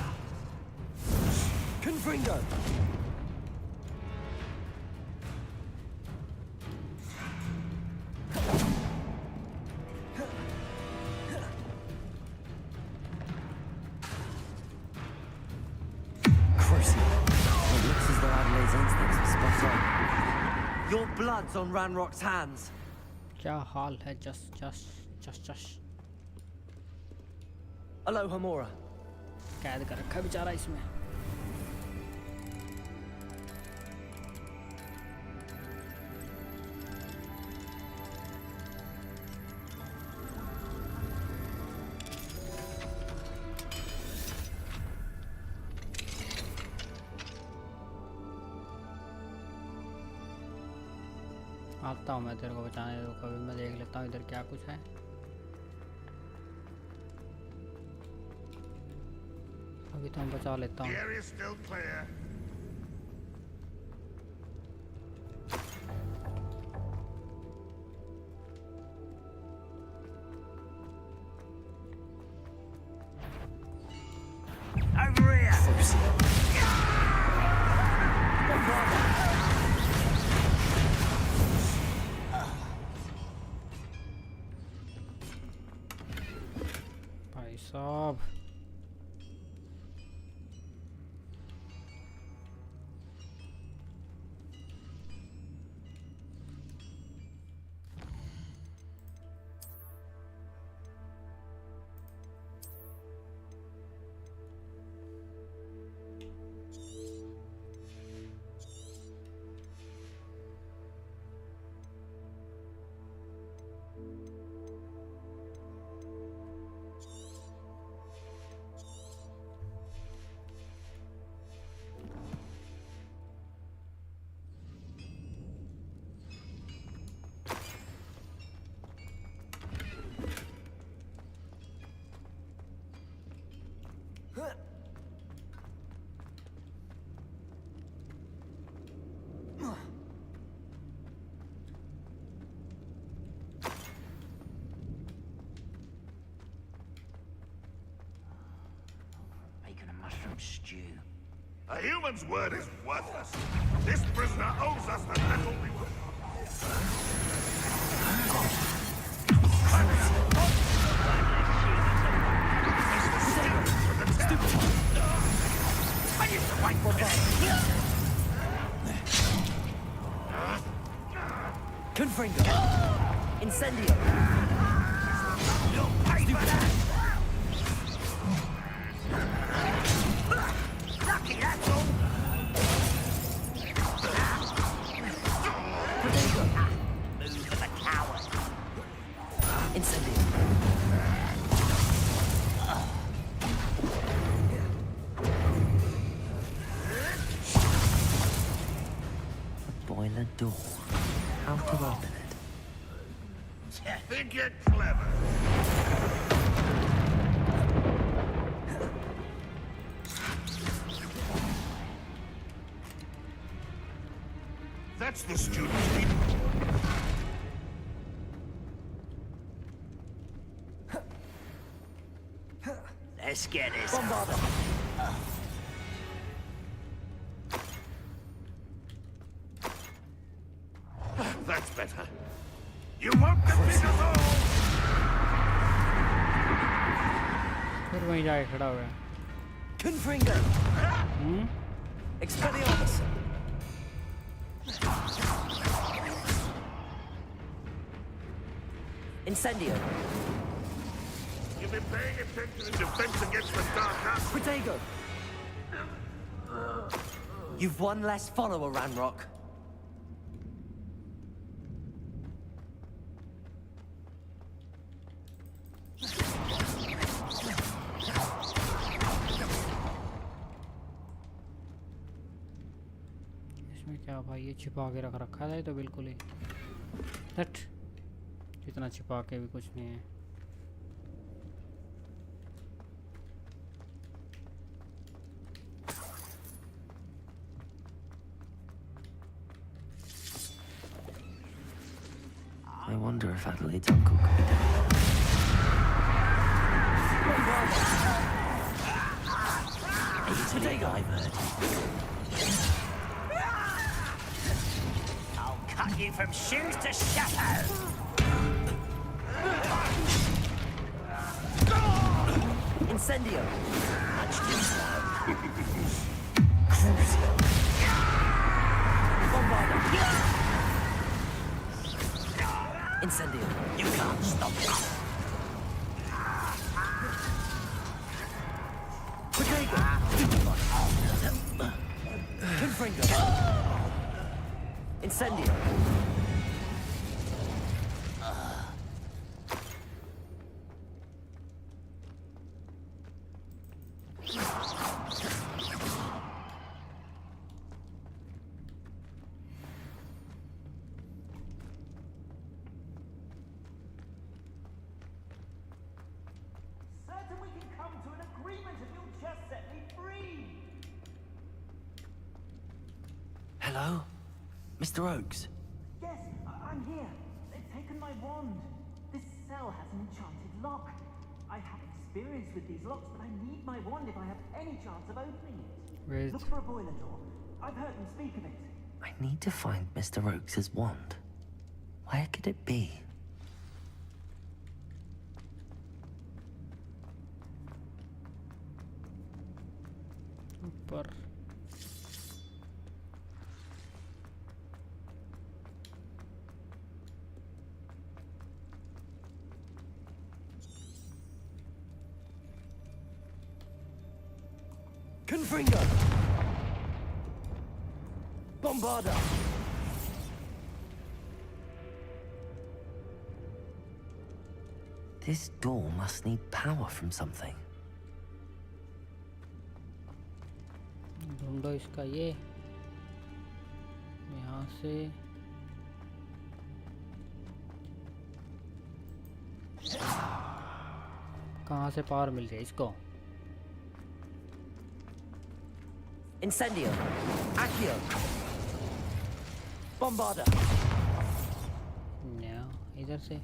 Confringo! Crucial. It looks as though Adelaide's instincts were spot on. Your blood's on Ranrock's hands. क्या हाल है? just Aloha Mora. कैद कर रखा है बेचारा इसमें। आता हूँ मैं तेरे को बचाने, तो कभी मैं देख लेता हूँ इधर क्या कुछ है। अभी तो मैं बचा लेता हूँ। The area's still clear. Over here! भाई साहब Making a mushroom stew. A human's word is worthless. This prisoner owes us the metal we will. I used to wait for Confringo! Incendio! You'll pay for that! Lucky, that's all! Move for the coward! Incendio! A boiler door. How to open it? Think you're clever. That's the student's key. Let's get this. Bombarder! That's better. You won't defeat us all! फिर वहीं जाके खड़ा हो गया। Confringo! Expelliarmus! Incendio! You've been paying attention in defense against the dark arts. Protego! You've one less follower, Ranrock. इसमें क्या भाई, ये छिपा के रख रखा है तो बिल्कुल ही हट, इतना छिपा के भी कुछ नहीं है। I wonder if Adelaide's uncle could be down there. Easily diverted. I'll cut you from shoes to shadow. Incendio! Much too slow. Crucio! Bombarda! Incendio! You can't stop me. Protego! Confringo! Incendio! Certain we can come to an agreement if you'll just set me free. Hello? Mr. Oakes? Yes, I'm here. They've taken my wand. This cell has an enchanted lock. I have experience with these locks, but I need my wand if I have any chance of opening it. Wait. Look for a boiler door. I've heard them speak of it. I need to find Mr. Oakes' wand. Where could it be? ऊपर Confringo! Bombarda! This door must need power from something. ढूंढो इसका ये यहाँ से कहाँ से power मिल गया इसको Incendio! Accio! Bombarda! इधर से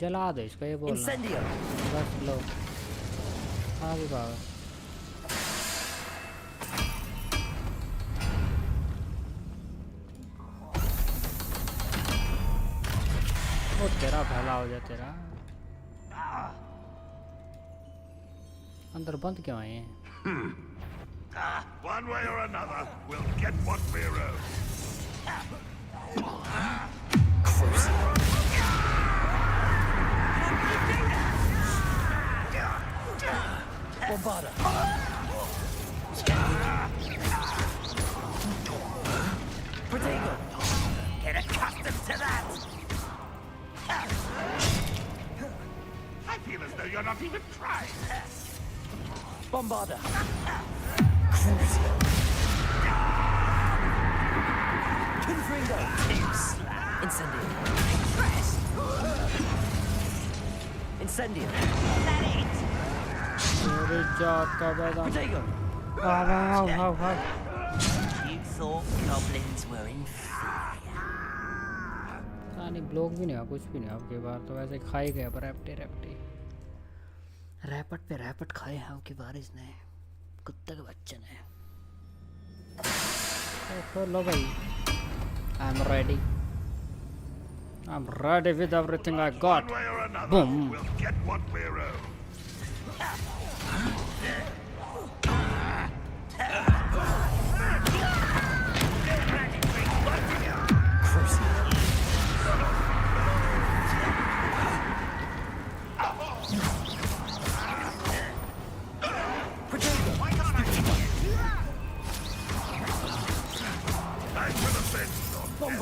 जला दो इसको ये बोलना Incendio! बस लो आ भी पावर वो तेरा भला हो जाए तेरा अंदर बंद क्यों आए One way or another, we'll get what we're owed. Bombarda! Protego! Get accustomed to that. I feel as though you're not even trying. Bombarda! Confringo! Incendio! Incendio! मेरी जात का बदम Protego! भाग You thought goblins were inferior. नहीं block भी नहीं हुआ कुछ भी नहीं हुआ आपके बार तो वैसे खाई गया पर रैपटे रैपट पे रैपट खाए हैं आपकी बार इसने कुत्ते के बच्चे ने तो लो भाई I'm ready with everything I got. One way or another, Boom. we'll get what we're owed.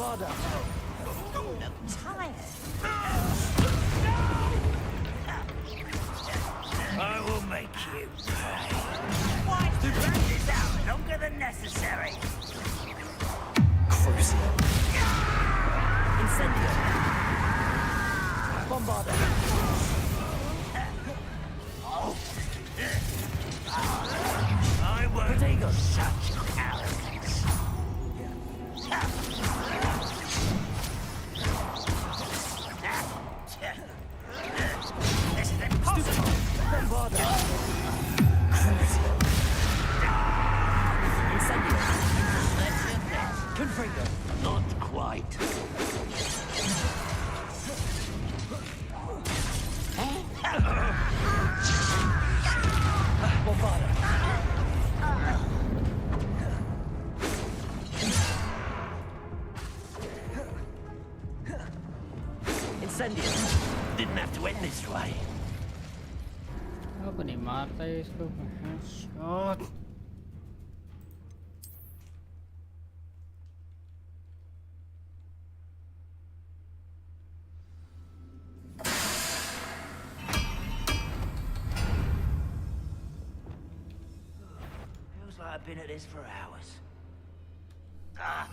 Bombarda! Tired. I will make you pay. Why to drag this out longer than necessary? Crucial. Incendio! Bombarda! I won't. Protego! Such arrogance. This is impossible. Bombarda! Crucial. Incendio! Confringo! Not quite. Bombarda! Incendio! Didn't have to end this way. अब नहीं मारता है इसको shot Feels like I've been at this for hours. Ah.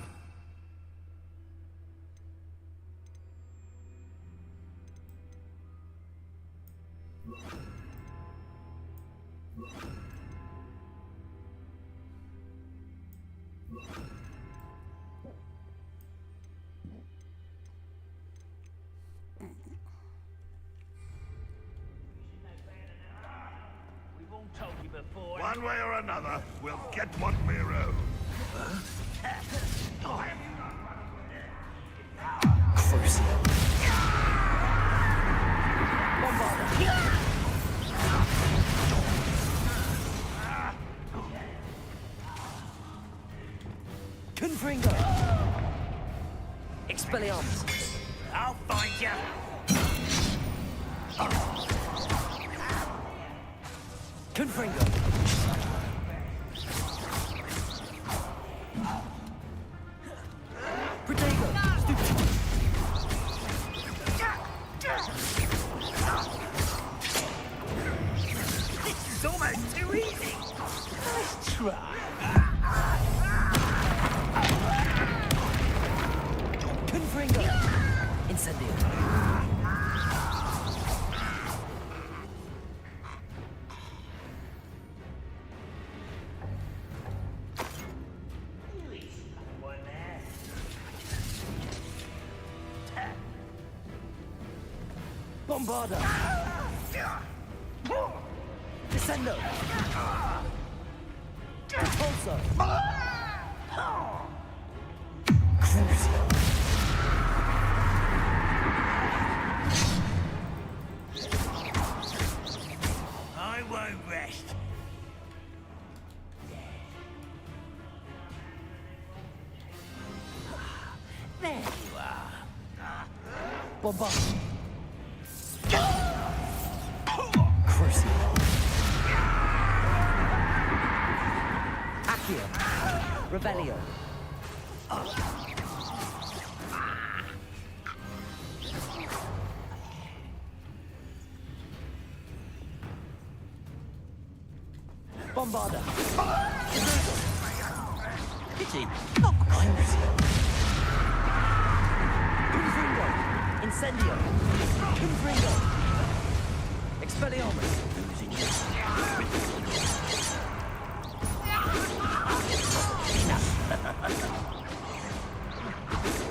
We've all told you before. One way or another, we'll get what we owe. Crucial. Bombarda! Confringo! Expelliarmus! I'll find you. Confringo! Protego! Stupid! This is almost too easy. Nice try. Confringo! Incendio! One there. Bombarda! Descendo! Repulso! Crucial! I won't rest. There you are. Bombarda! Crucial! Accio! Revelio! Bombarda! Pity. Not quite. Confringo! Incendio! Confringo! Expelliarmus!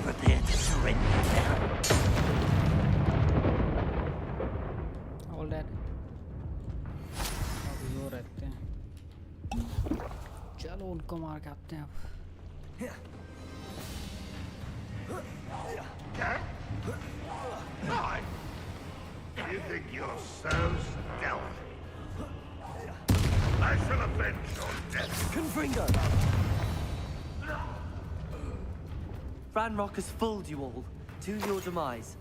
Prepare to surrender. All that अभी वो रहते हैं चलो उनको मार के आते हैं अब Why? You think you're so stealthy? I shall avenge your death. Confringo! Ranrock has fooled you all to your demise.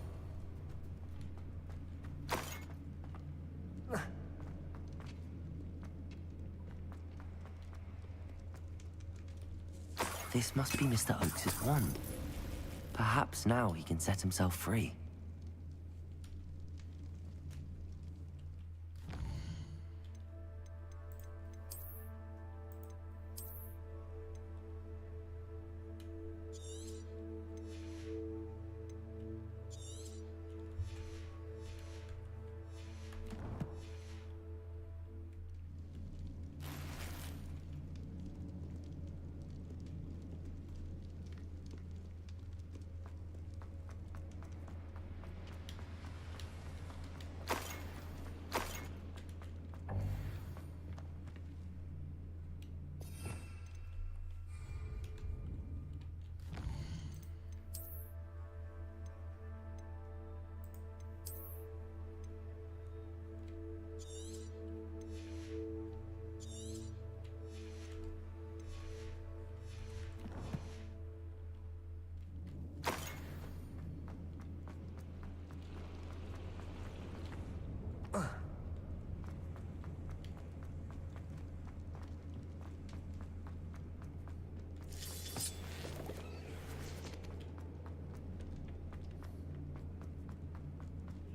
This must be Mr. Oakes' wand. Perhaps now he can set himself free.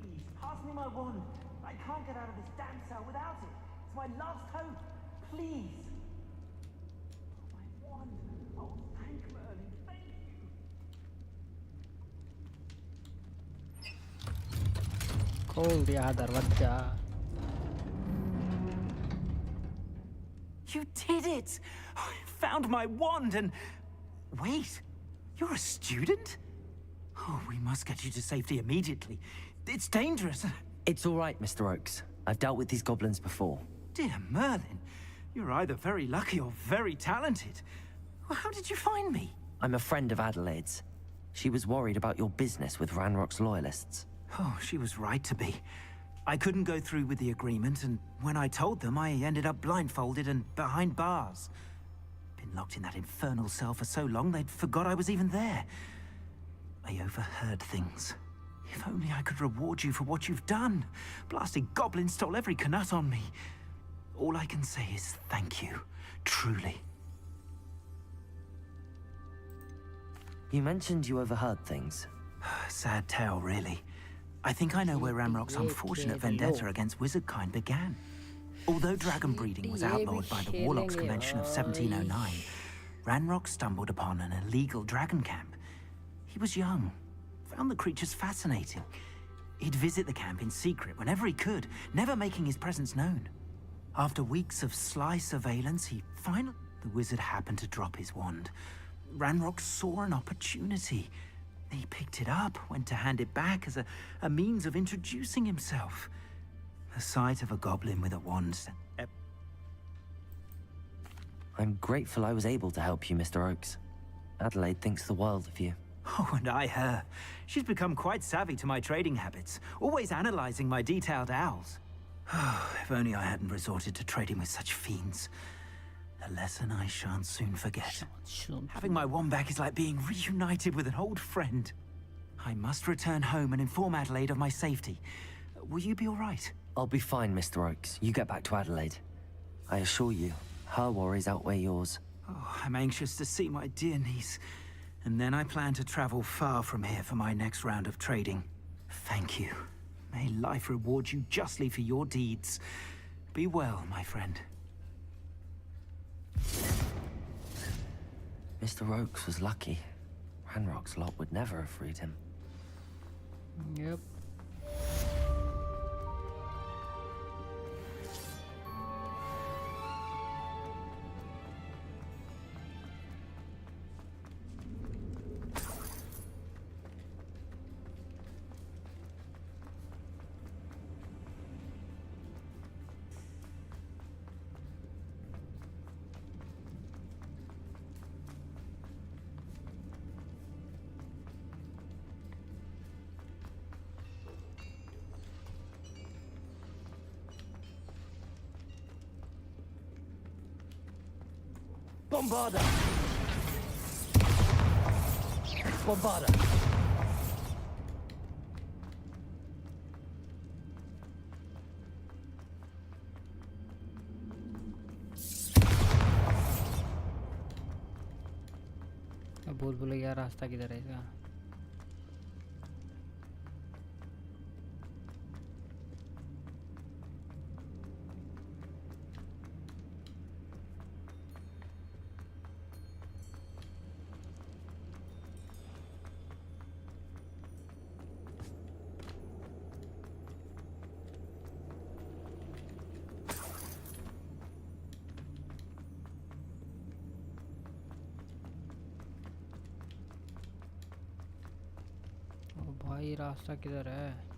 Please, pass me my wand. I can't get out of this damn cell without it. It's my last hope. Please. Oh, my wand. Oh, thank Merlin. Thank you. खोल दिया दरवाजा. You did it! I found my wand and... Wait, you're a student? Oh, we must get you to safety immediately. It's dangerous. It's all right, Mr. Oakes. I've dealt with these goblins before. Dear Merlin, you're either very lucky or very talented. Well, how did you find me? I'm a friend of Adelaide's. She was worried about your business with Ranrock's loyalists. Oh, she was right to be. I couldn't go through with the agreement, and when I told them, I ended up blindfolded and behind bars. Been locked in that infernal cell for so long, they'd forgot I was even there. I overheard things. If only I could reward you for what you've done. Blasted goblins stole every canut on me. All I can say is thank you, truly. You mentioned you overheard things. Sad tale, really. I think I know where Ramrock's unfortunate vendetta against wizardkind began. Although dragon breeding was outlawed by the Warlocks Convention of 1709, Ranrock stumbled upon an illegal dragon camp. He was young, found the creatures fascinating. He'd visit the camp in secret whenever he could, never making his presence known. After weeks of sly surveillance, the wizard happened to drop his wand. Ranrock saw an opportunity. He picked it up, went to hand it back as a means of introducing himself. The sight of a goblin with a wand... I'm grateful I was able to help you, Mr. Oakes. Adelaide thinks the world of you. Oh, and I her. She's become quite savvy to my trading habits, always analyzing my detailed owls. If only I hadn't resorted to trading with such fiends. A lesson I shan't soon forget. Having my wand back is like being reunited with an old friend. I must return home and inform Adelaide of my safety. Will you be all right? I'll be fine, Mr. Oakes. You get back to Adelaide. I assure you, her worries outweigh yours. Oh, I'm anxious to see my dear niece. And then I plan to travel far from here for my next round of trading. Thank you. May life reward you justly for your deeds. Be well, my friend. Mr. Oakes was lucky. Ranrock's lot would never have freed him. Yep. Bombarda! Bombarda! अब भूल भुलैया रास्ता किधर है इसका? भाई रास्ता किधर है?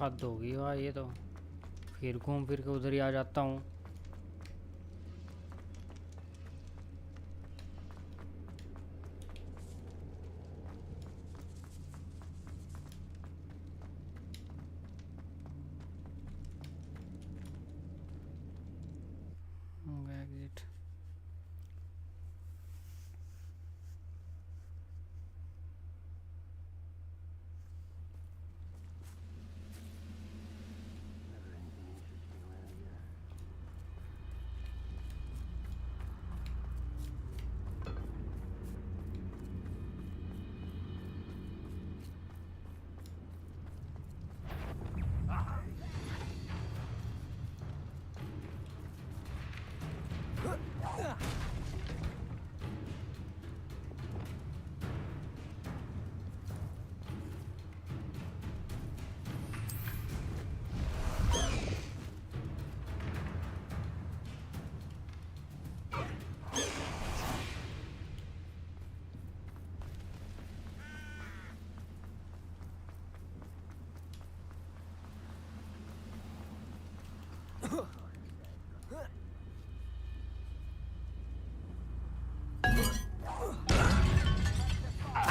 हद होगी भाई ये तो। फिर घूम फिर के उधर ही आ जाता हूँ। Exit.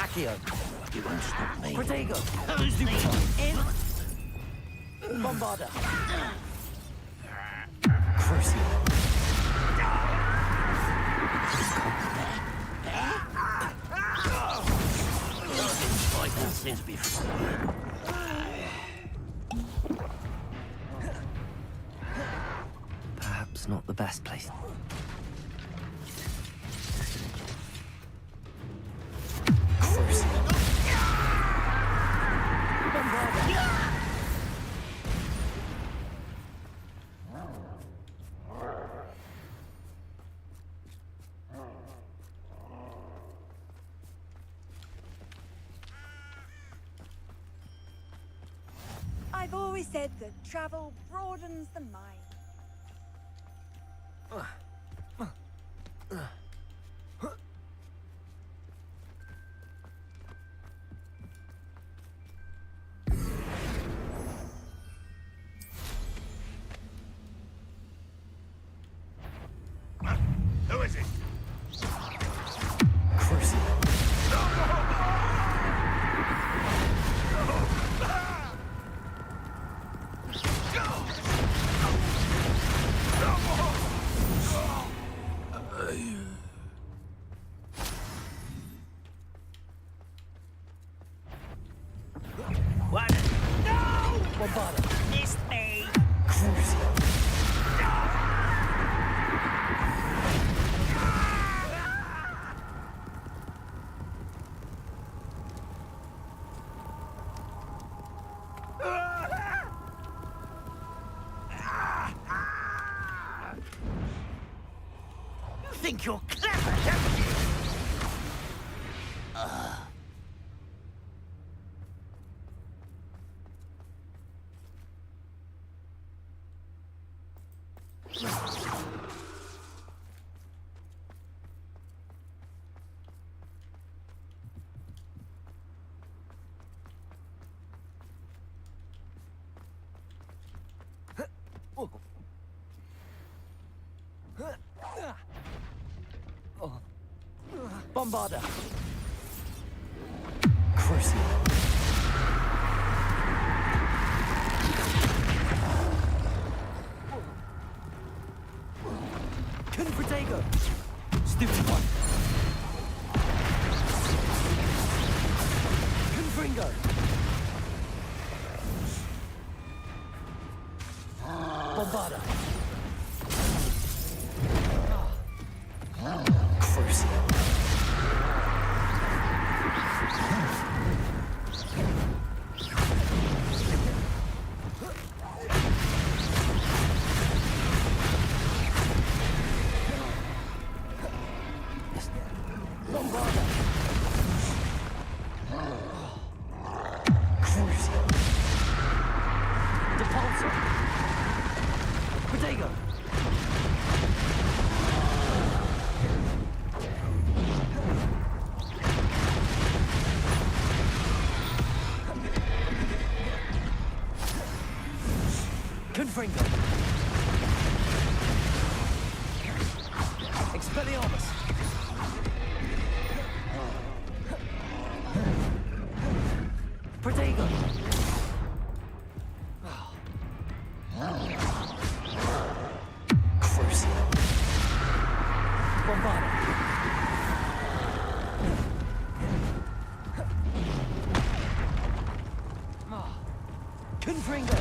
Accio. You won't stop me. Protego. In. Bombarda. Crucio. Like that seems to be fun. Perhaps not the best place. I've always said that travel broadens the mind. Who is it? What? No! Bombarda. Missed me. You think you're clever, don't you? Bombarda! Crucial. Confratego! Stupid one. Confringo! Bombarda! Crucial. Bombarda! Crucial. Depulso! Protego! Confringo! Expelliarmus! Protego! Crucial! Bombarda! Confringo!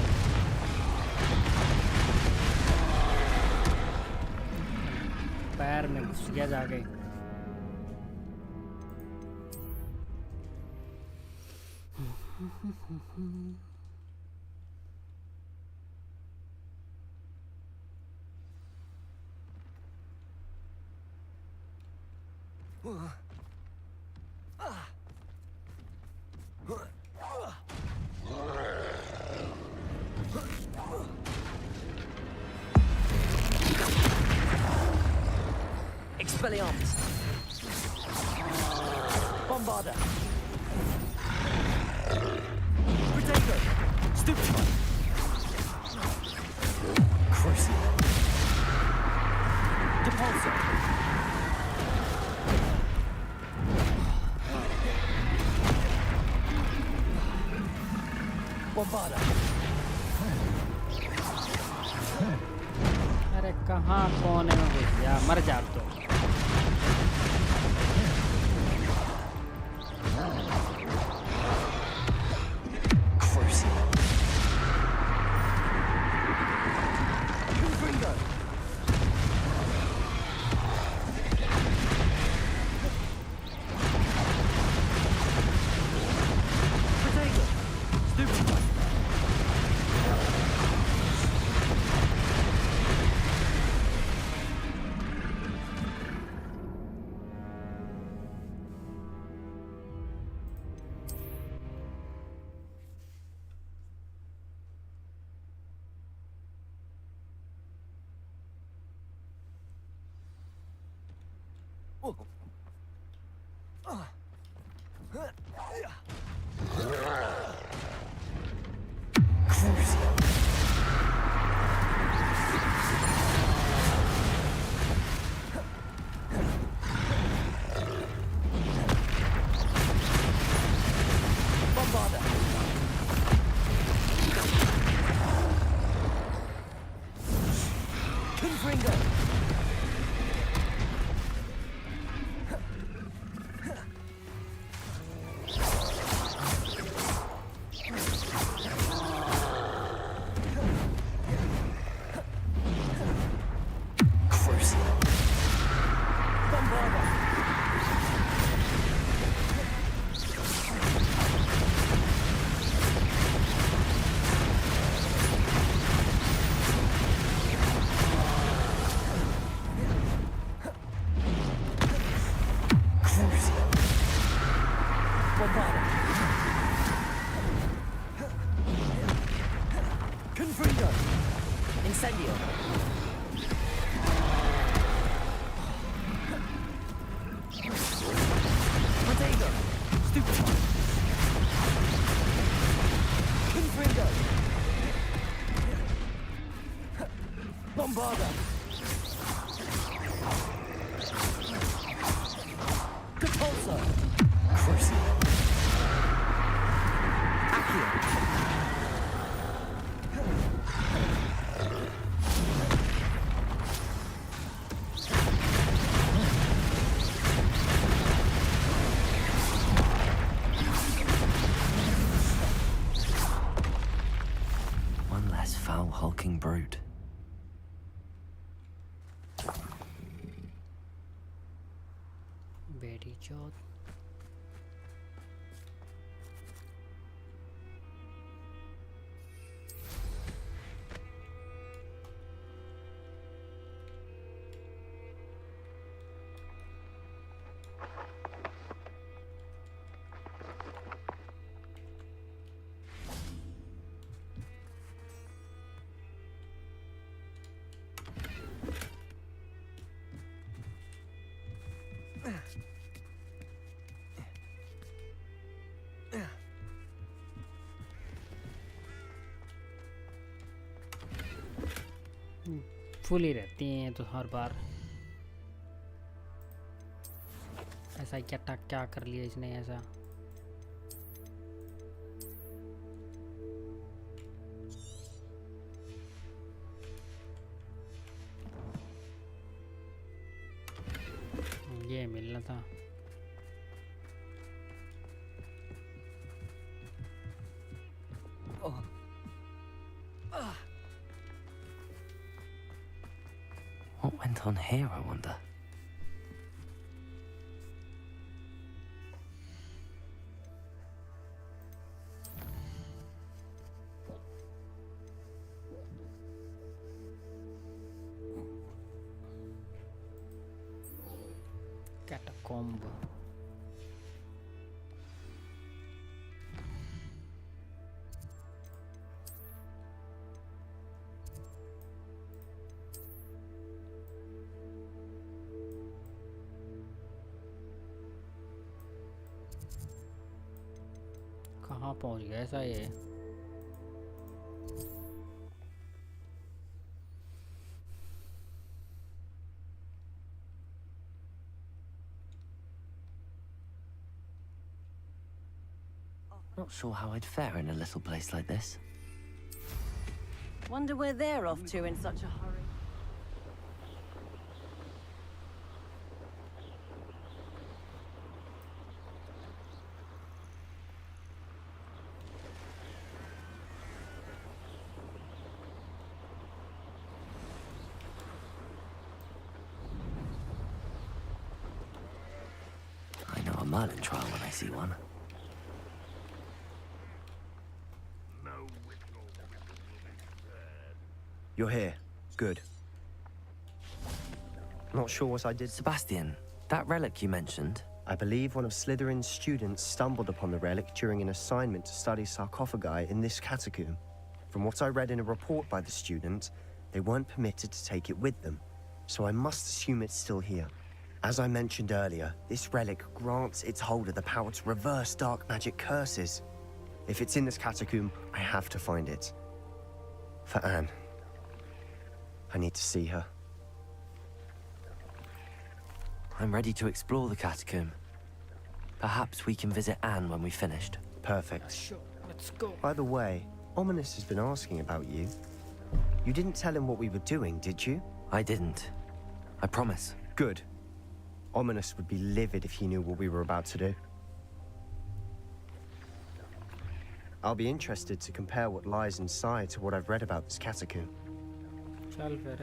पैर में घुस गया जाके। Expelliarmus! Bombarda! Protego! Stupid one! Crucial! Depulso! Bombarda! अरे कहाँ कोने में घुस गया, मर जा तो। Crucial! Confringo! Protego! Stupid one! Bombarda! Confringo! Crucial! Bombarda! Crucial! Bombarda! Confringo! Incendio! Protego! Stupid one! Confringo! Bombarda! Crucible. Accio. One less foul hulking brute. बेटी चौथ फुल ही रहती हैं तो हर बार ऐसा क्या कर लिया इसने ऐसा ये मिलना था What went on here, I wonder? Catacomb. कहाँ पहुँच गया ऐसा ये Not sure how I'd fare in a little place like this. Wonder where they're off to in such a hurry. I know a Merlin trial when I see one. You're here. Good. Not sure what I did. Sebastian, that relic you mentioned. I believe one of Slytherin's students stumbled upon the relic during an assignment to study sarcophagi in this catacomb. From what I read in a report by the student, they weren't permitted to take it with them, so I must assume it's still here. As I mentioned earlier, this relic grants its holder the power to reverse dark magic curses. If it's in this catacomb, I have to find it. For Anne. I need to see her. I'm ready to explore the catacomb. Perhaps we can visit Anne when we've finished. Perfect. Sure, let's go. By the way, Ominous has been asking about you. You didn't tell him what we were doing, did you? I didn't. I promise. Good. Ominous would be livid if he knew what we were about to do. I'll be interested to compare what lies inside to what I've read about this catacomb. चल फिर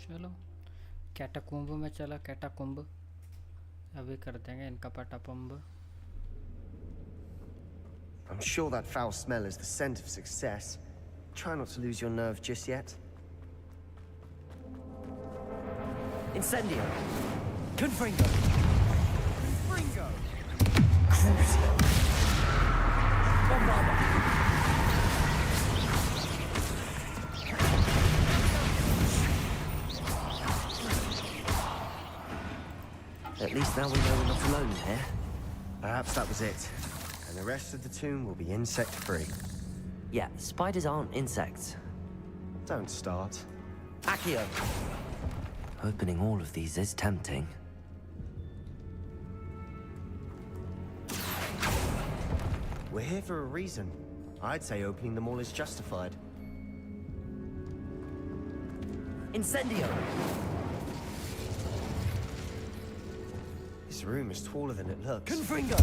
चलो कैटाकुंभ में चला कैटाकुंभ अभी कर देंगे इनका पटापंब I'm sure that foul smell is the scent of success. Try not to lose your nerve just yet. Incendio! Confringo! Ringo! Crucio! Bombarda! At least now we know we're not alone here. Perhaps that was it. And the rest of the tomb will be insect-free. Yeah, spiders aren't insects. Don't start. Accio! Opening all of these is tempting. We're here for a reason. I'd say opening them all is justified. Incendio! This room is taller than it looks. Confringo!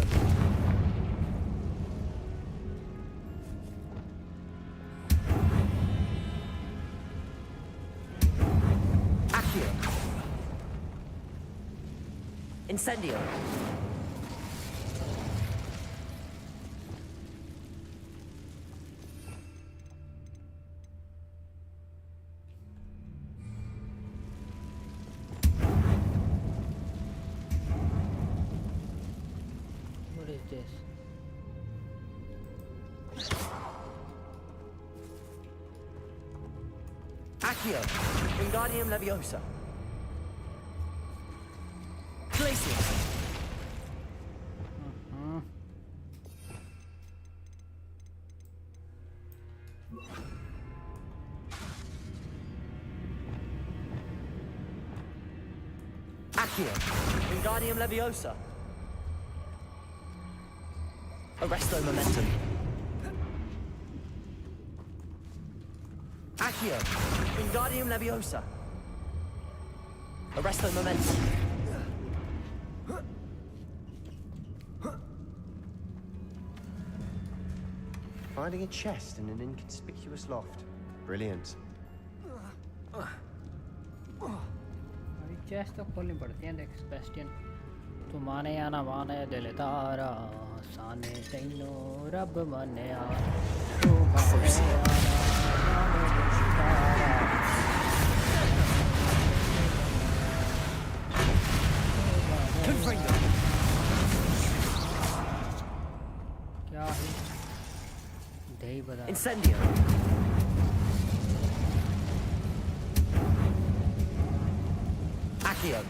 Accio! Incendio! What is this? Accio! Wingardium Leviosa! Glacius! Accio! Wingardium Leviosa! Arresto Momentum! Accio! Wingardium Leviosa! Arresto Momentum! Finding a chest in an inconspicuous loft. Brilliant. अभी chest तो खोलनी पड़ती है देख Sebastian तू माने या ना माने दिल तारा साने तैनो रब माने या तू माने या ना माने दिल तारा Confringo! क्या है दही बता Incendio! Accio!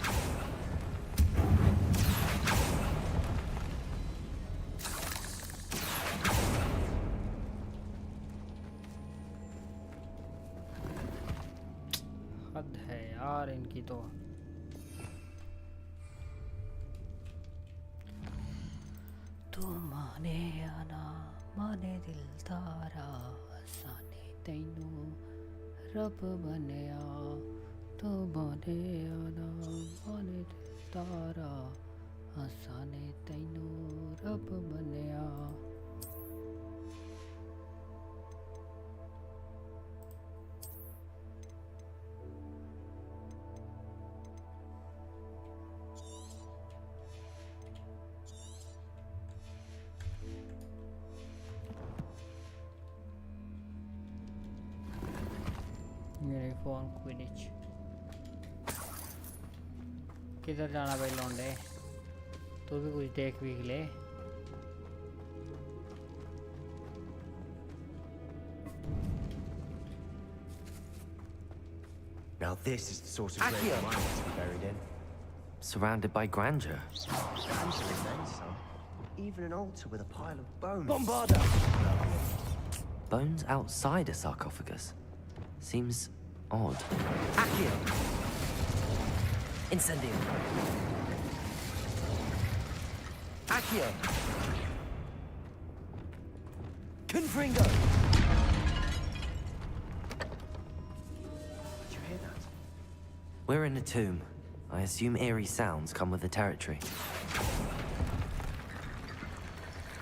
हद है यार इनकी तो तू माने या ना माने दिल तारा साने तैनू रब बनया तू माने या ना माने दिल तारा साने तैनू रब बनया यूनिफॉर्म क्विडिच किधर जाना भाई लौंडे तू भी कुछ देख भी ले Now this is the sort of grave Accio! I want to be buried in. Surrounded by grandeur. Grandeur and then some. Even an altar with a pile of bones. Bombarda! Bones outside a sarcophagus. Seems odd. Accio! Incendio! Accio! Confringo! Did you hear that? We're in a tomb. I assume eerie sounds come with the territory.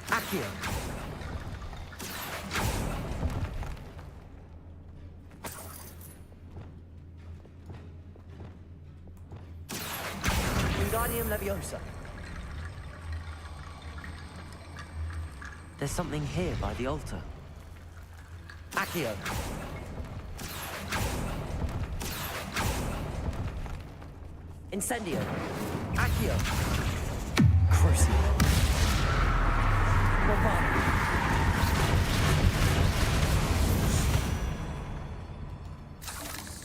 Accio! Wingardium Leviosa. There's something here by the altar. Accio! Incendio! Accio! Crucio! Bombarda!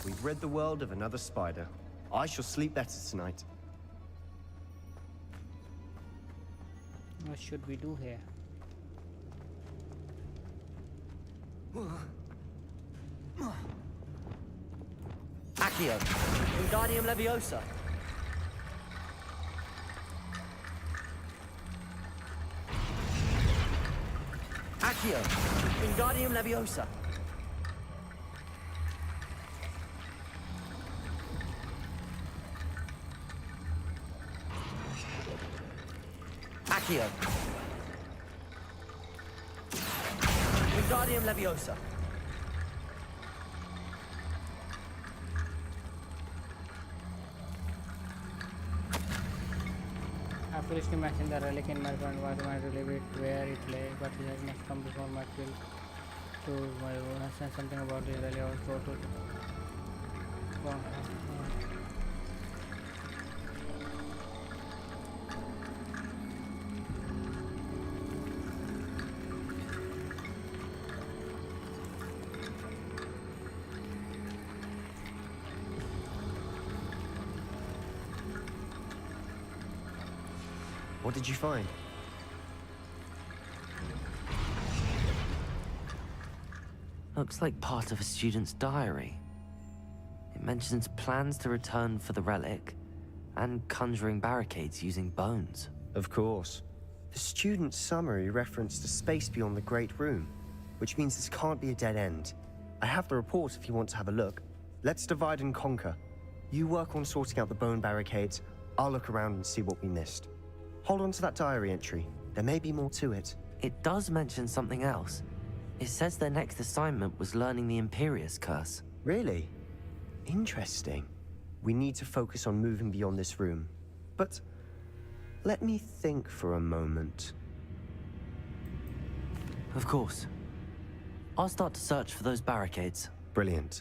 We've rid the world of another spider. I shall sleep better tonight. what should we do here Accio! Accio, Wingardium Leviosa. Accio, Wingardium Leviosa. Accio. Wingardium Leviosa. I finished matching the relic in my front was my relic where it lay, but it has must come before my kill. To my own, I said something about the relic. I was told to. What did you find? Looks like part of a student's diary. It mentions plans to return for the relic and conjuring barricades using bones. Of course. The student's summary referenced a space beyond the Great Room, which means this can't be a dead end. I have the report if you want to have a look. Let's divide and conquer. You work on sorting out the bone barricades. I'll look around and see what we missed. Hold on to that diary entry. There may be more to it. It does mention something else. It says their next assignment was learning the Imperius Curse. Really? Interesting. We need to focus on moving beyond this room. But let me think for a moment. Of course. I'll start to search for those barricades. Brilliant.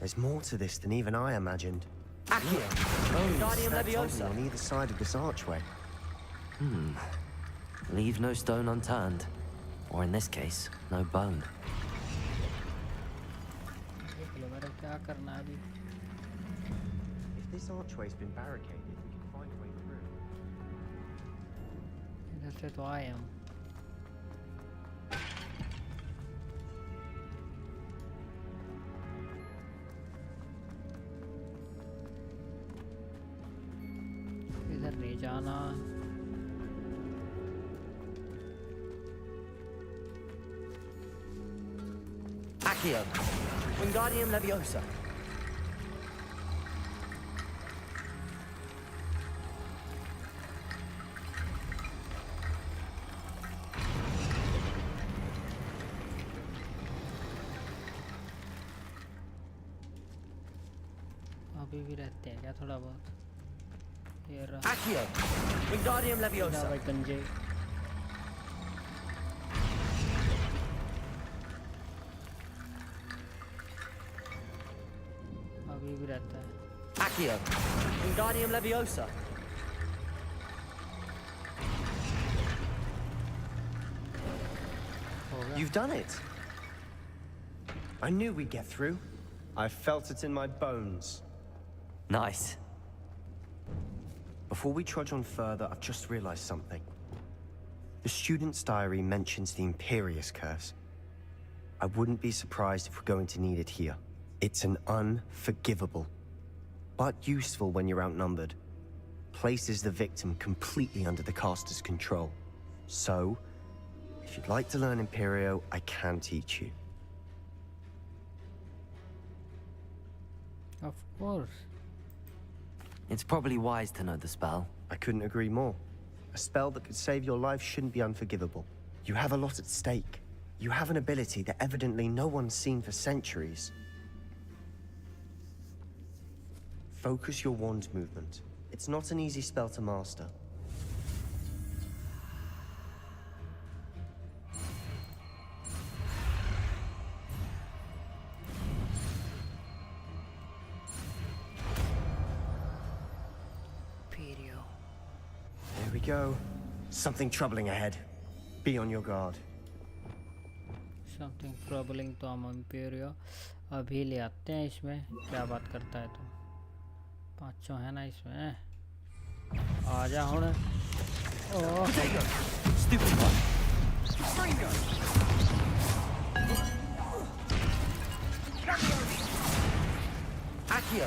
There's more to this than even I imagined. Accio, Wingardium Leviosa. On either side of this archway. Leave no stone unturned. Or in this case, no bone. If this archway's been barricaded, we can find a way through. इधर से तो आए हम. इधर नहीं जाना. Accio, Wingardium Leviosa. अभी भी रहते हैं क्या थोड़ा बहुत. ये रहा. Accio, Wingardium Leviosa. भाई कंजे. अभी भी रहता है. Accio, Wingardium Leviosa. You've done it! I knew we'd get through. I felt it in my bones. Nice. Before we trudge on further, I've just realized something. The student's diary mentions the Imperius Curse. I wouldn't be surprised if we're going to need it here. It's an unforgivable, but useful when you're outnumbered. Places the victim completely under the caster's control. So, if you'd like to learn Imperio, I can teach you. Of course. It's probably wise to know the spell. I couldn't agree more. A spell that could save your life shouldn't be unforgivable. You have a lot at stake. You have an ability that evidently no one's seen for centuries. Focus your wand movement. It's not an easy spell to master. There we go. Something troubling ahead. Be on your guard. Something troubling तो हम Imperio अभी ले आते हैं इसमें. क्या बात करता है तू? 500 है ना इसमें. आजा हुन. ओह. Stupid one. Accio!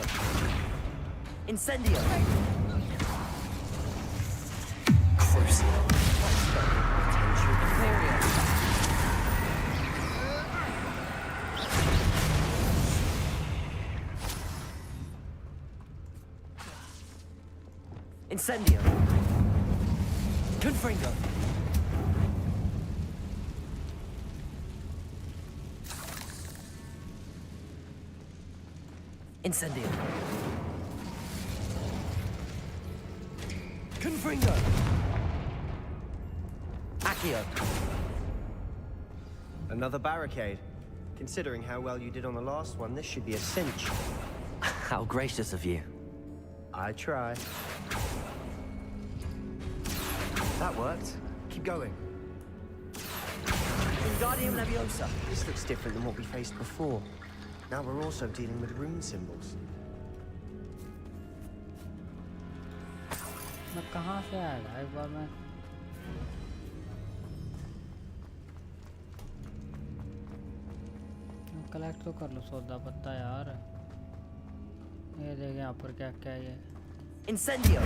Incendio! Crucio! Potential Imperio! Incendio! Confringo! Incendio! Confringo! Accio! Another barricade. Considering how well you did on the last one, this should be a cinch. How gracious of you. I try. That worked. Keep going. Wingardium Leviosa! This looks different than what we faced before. Now we're also dealing with rune symbols. मैं कहाँ से आया था एक बार मैं collect तो कर लो सौदा पत्ता यार ये देख यहाँ पर क्या क्या है ये Incendio!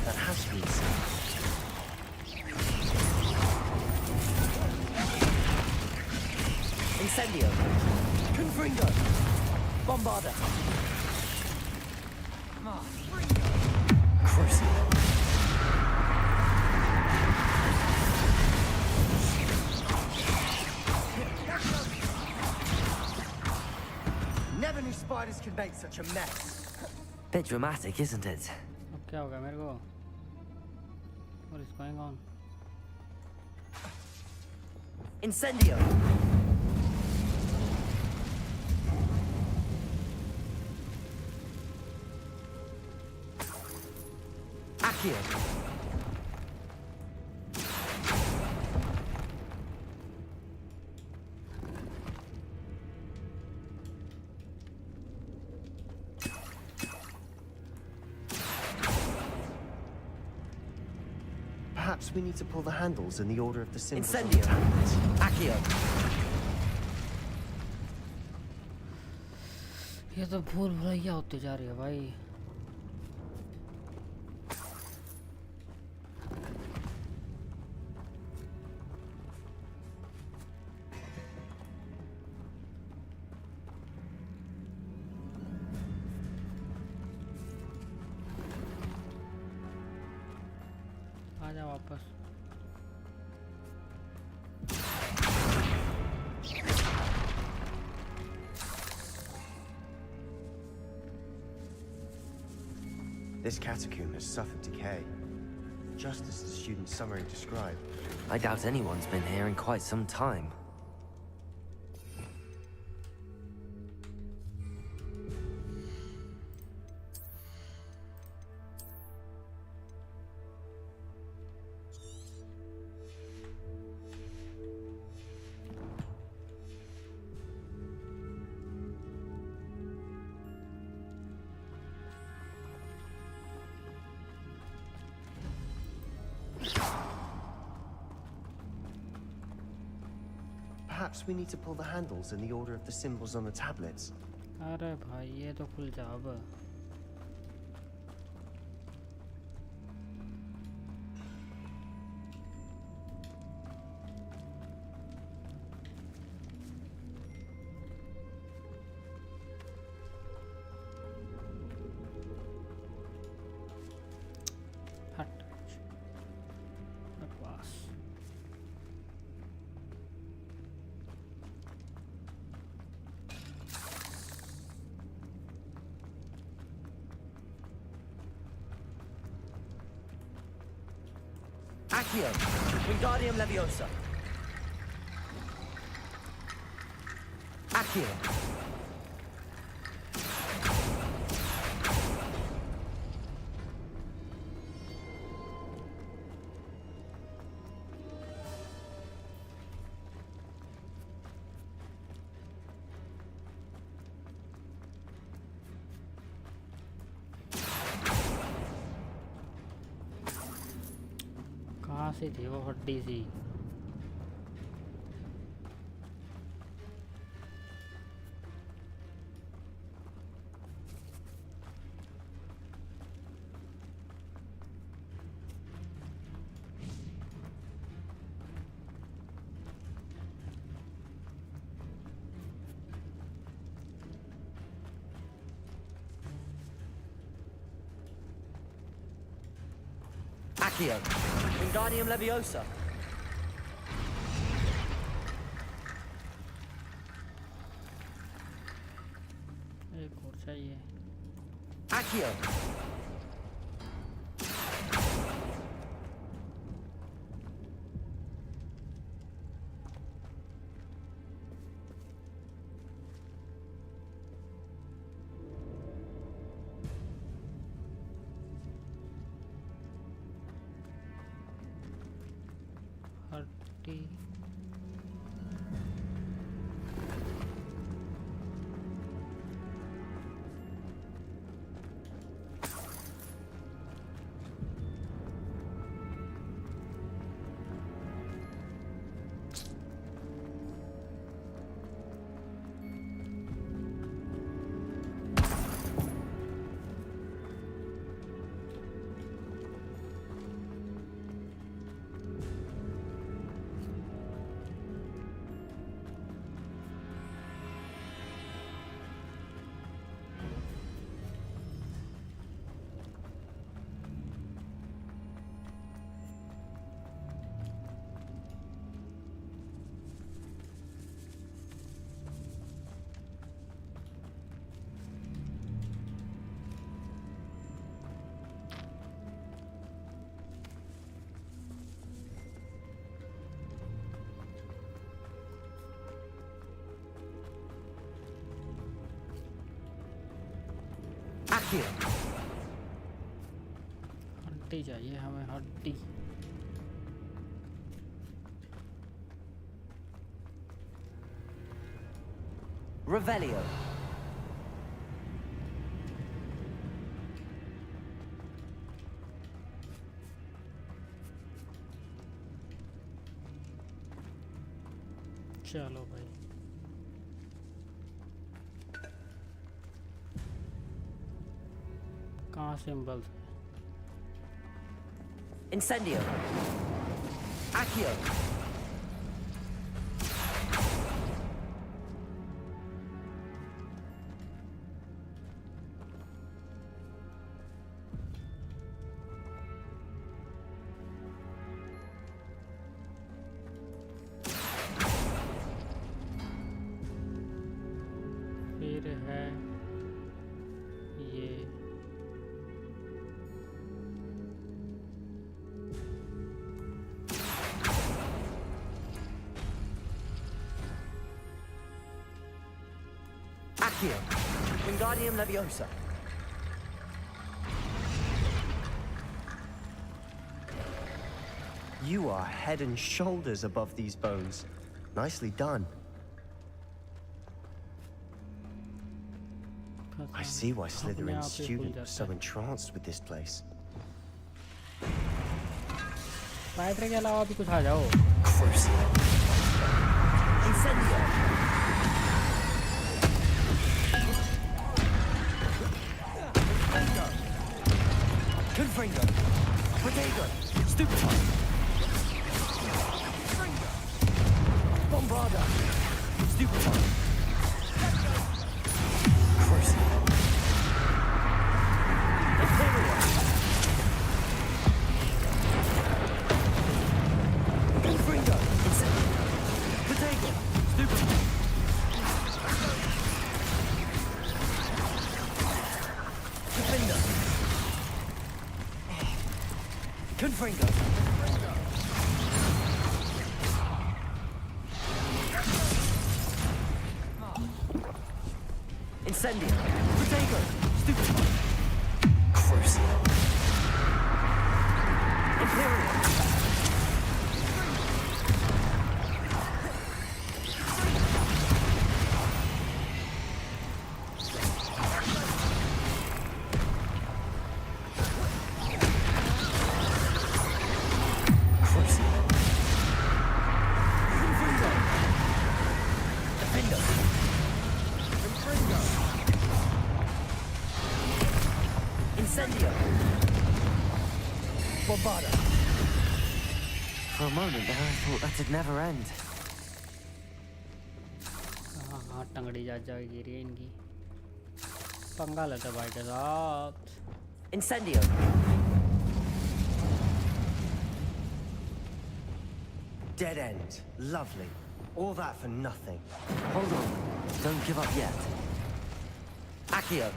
That has to be Incendio! Confringo! Bombarda! Crucio! Never knew spiders could make such a mess. Bit dramatic, isn't it? अब क्या होगा मेरे को What is going on Incendio! Accio! Perhaps we need to pull the handles in the order of the symbols on the Incendio! tablets. Accio! ये तो भूल भुलैया होती जा रही है भाई आजा वापस This catacomb has suffered decay, just as the student's summary described. I doubt anyone's been here in quite some time. Perhaps we need to pull the handles in the order of the symbols on the tablets. अरे भाई ये तो खुल जा अब हट बकवास Accio! Wingardium Leviosa! Accio! कहाँ से थी वो हड्डी सी? Accio, Wingardium Leviosa. एक और चाहिए। Accio. हड्डी Accio. हड्डी चाहिए हमें, हड्डी। Revelio. चलो भाई। कहाँ सिंबल्स? Incendio. Accio. फिर है ये Accio. Wingardium Leviosa. You are head and shoulders above these bones. Nicely done. I see why Slytherin's students were so entranced with this place. Battery के अलावा भी कुछ आ जाओ। Incendio. Confringo. Protego. Stupefy. Bombarda. Stupefy. Crucible. Imperial. Confringo. Protego. Stupefy. Defender. Confringo. Incendio. Protego. Stupefy. Crucible. Imperial. Incendio! Bombarda! For a moment there, I thought that'd never end. हाँ टंगड़ी जा गिरी है इनकी पंगा लेता भाई के साथ Incendio! Dead end. Lovely. All that for nothing. Hold on. Don't give up yet. Accio!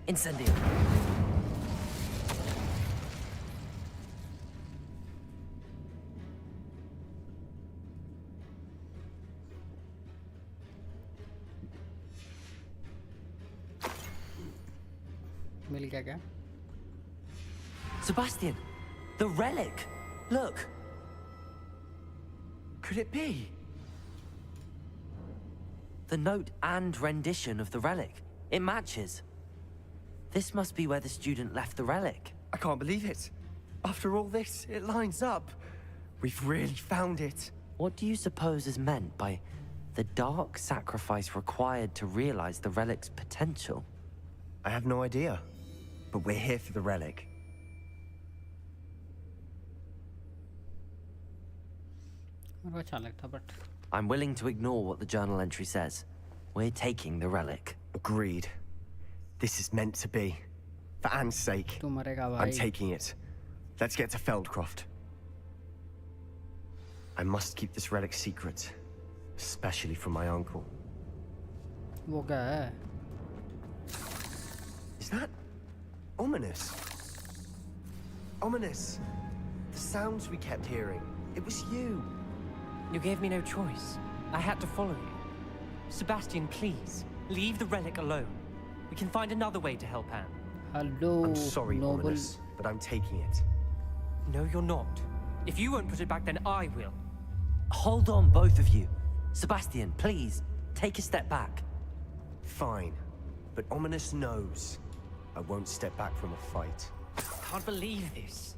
Incendio! मिल गया क्या Sebastian! The relic! Look! Could it be? The note and rendition of the relic. It matches. This must be where the student left the relic. I can't believe it. After all this, it lines up. We've really found it. What do you suppose is meant by the dark sacrifice required to realize the relic's potential? I have no idea. But we're here for the relic. मेरे को अच्छा लगता but I'm willing to ignore what the journal entry says. We're taking the relic. Agreed. This is meant to be. For Anne's sake. तू मरेगा भाई I'm taking it. Let's get to Feldcroft. I must keep this relic secret. Especially from my uncle. वो क्या है Is that ominous? Ominous. The sounds we kept hearing. It was you. You gave me no choice. I had to follow you. Sebastian, please, leave the relic alone. We can find another way to help Anne. Hello I'm sorry, noble Ominous, but I'm taking it. No, you're not. If you won't put it back, then I will. Hold on, both of you. Sebastian, please, take a step back. Fine. But Ominous knows. I won't step back from a fight. Can't believe this.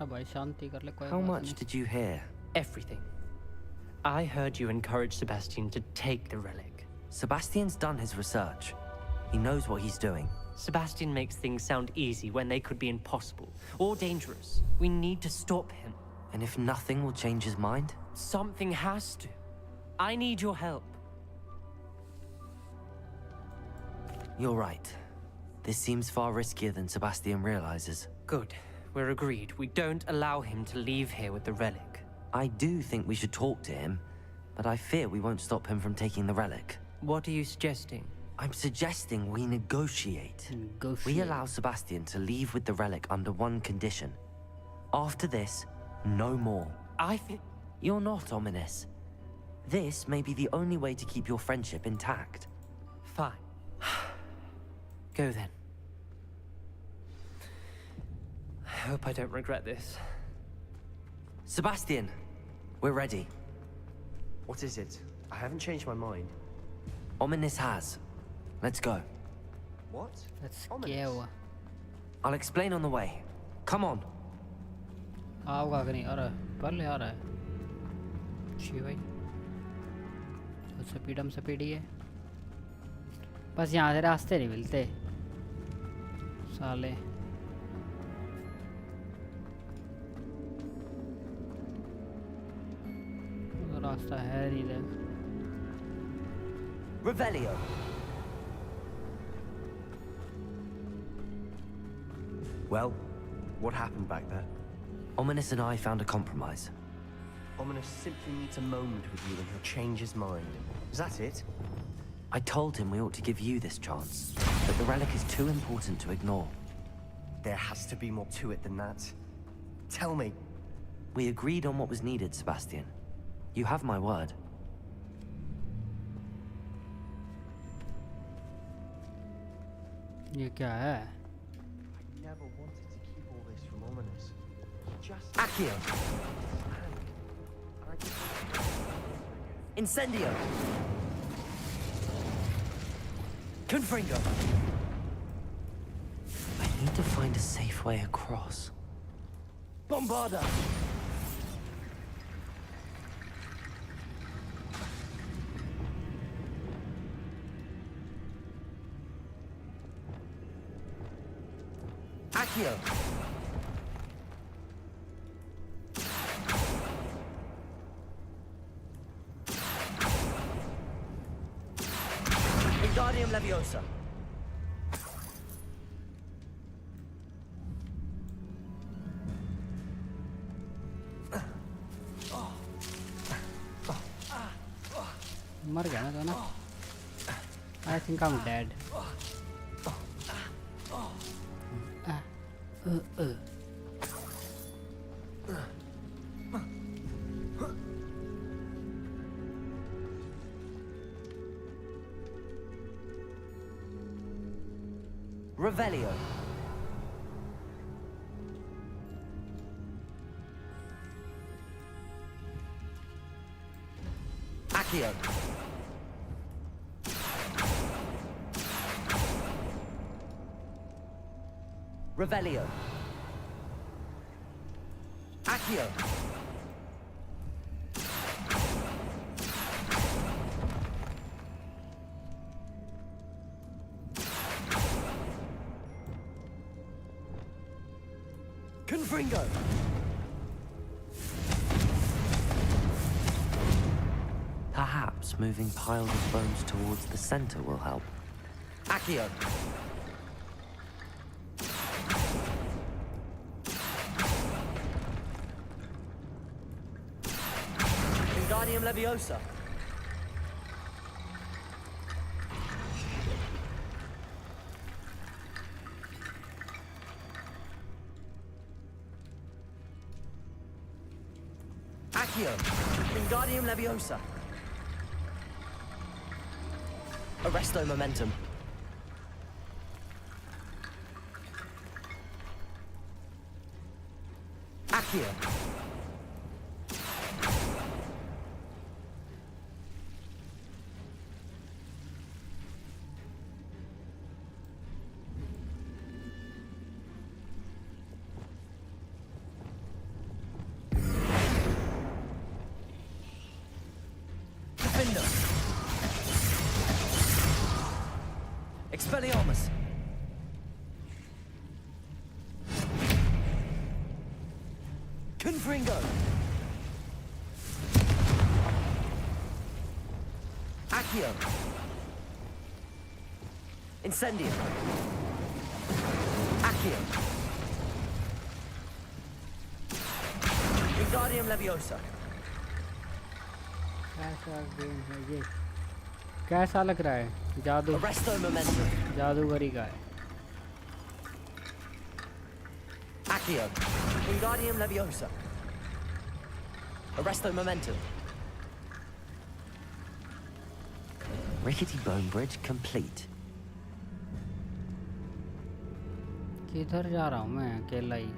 अरे भाई शांति कर ले कोई How बात much नहीं did you hear? Everything. I heard you encourage Sebastian to take the relic. Sebastian's done his research. He knows what he's doing. Sebastian makes things sound easy when they could be impossible or dangerous. We need to stop him. And if nothing will change his mind? Something has to. I need your help. You're right. This seems far riskier than Sebastian realizes. Good. We're agreed. We don't allow him to leave here with the relic. I do think we should talk to him, but I fear we won't stop him from taking the relic. What are you suggesting? I'm suggesting we negotiate. We allow Sebastian to leave with the relic under one condition. After this, no more. I think... You're not ominous. This may be the only way to keep your friendship intact. Fine. Go then. I hope I don't regret this. Sebastian, we're ready. What is it? I haven't changed my mind. Ominous has. Let's go. What? Let's Ominous? go I'll explain on the way. Come on. आओगा कि नहीं अरे पहले आ रहा है she भाई उससे पीड़ी है बस यहाँ से रास्ते नहीं मिलते साले रास्ता है नहीं देख Revelio. Well, what happened back there? Ominous and I found a compromise. Ominous simply needs a moment with you and he'll change his mind. Is that it? I told him we ought to give you this chance, but the relic is too important to ignore. There has to be more to it than that. Tell me. We agreed on what was needed, Sebastian. You have my word. ये क्या है I never wanted to keep all this from Ominous. Just... Accio. Incendio. Confringo. I need to find a safe way across. Bombarda! Accio! Wingardium Leviosa! मर गया ना तो ना I think I'm dead. Revelio. Accio. Revelio. Accio. Confringo. Perhaps moving piles of bones towards the center will help. Accio. Wingardium Leviosa. Accio. Wingardium Leviosa. Arresto Momentum. Accio. Defender. Expelliarmus. Confringo. Accio. Incendio. Accio. Wingardium Leviosa. कैसा game है ये कैसा लग रहा है जादू Arresto Momentum. जादूगरी का है Accio. Wingardium Leviosa. Arresto Momentum. Rickety bone bridge complete. किधर जा रहा हूँ मैं अकेला ही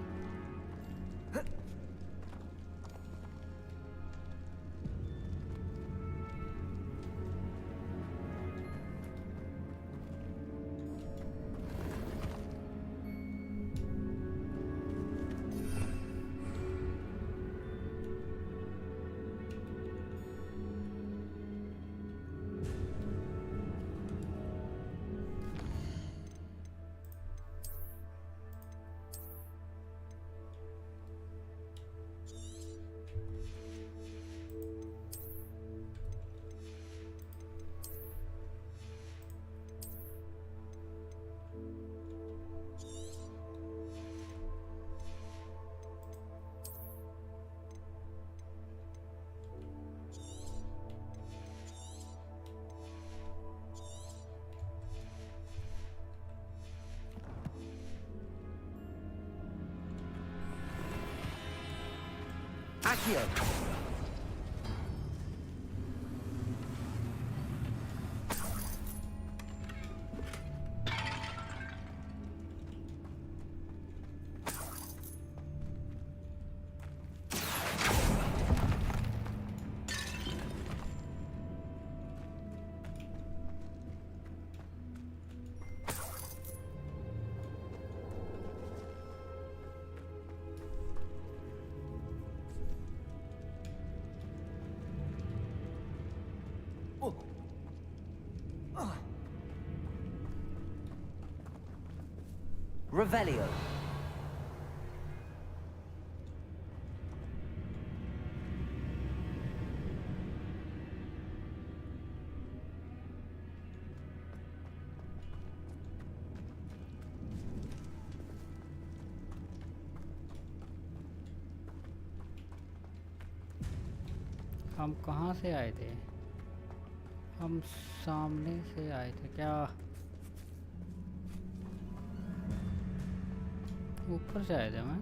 Accio. Revelio. हम कहाँ से आए थे? हम सामने से आए थे क्या? ऊपर से आए थे मैं?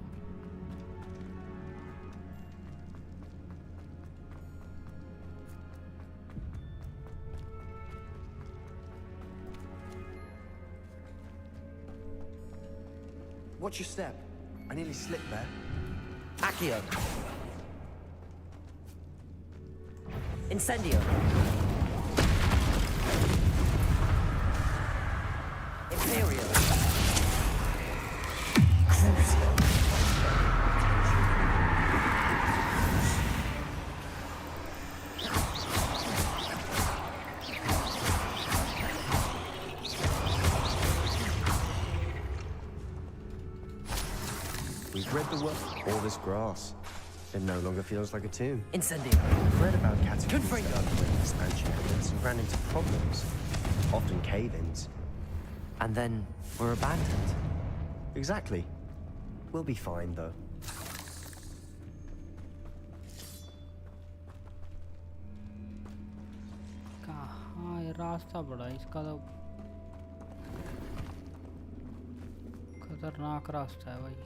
Watch your step. I nearly slipped there. Accio. Incendio. Imperio. Crucio. We've read the work. All this grass. It no longer feels like a tomb. Incendio. We've read about catacombs Confringo. dug with expansion efforts and ran into problems. Often cave-ins. And then we're abandoned. Exactly. We'll be fine, though. कहाँ ये रास्ता बड़ा है इसका तो खतरनाक रास्ता है भाई।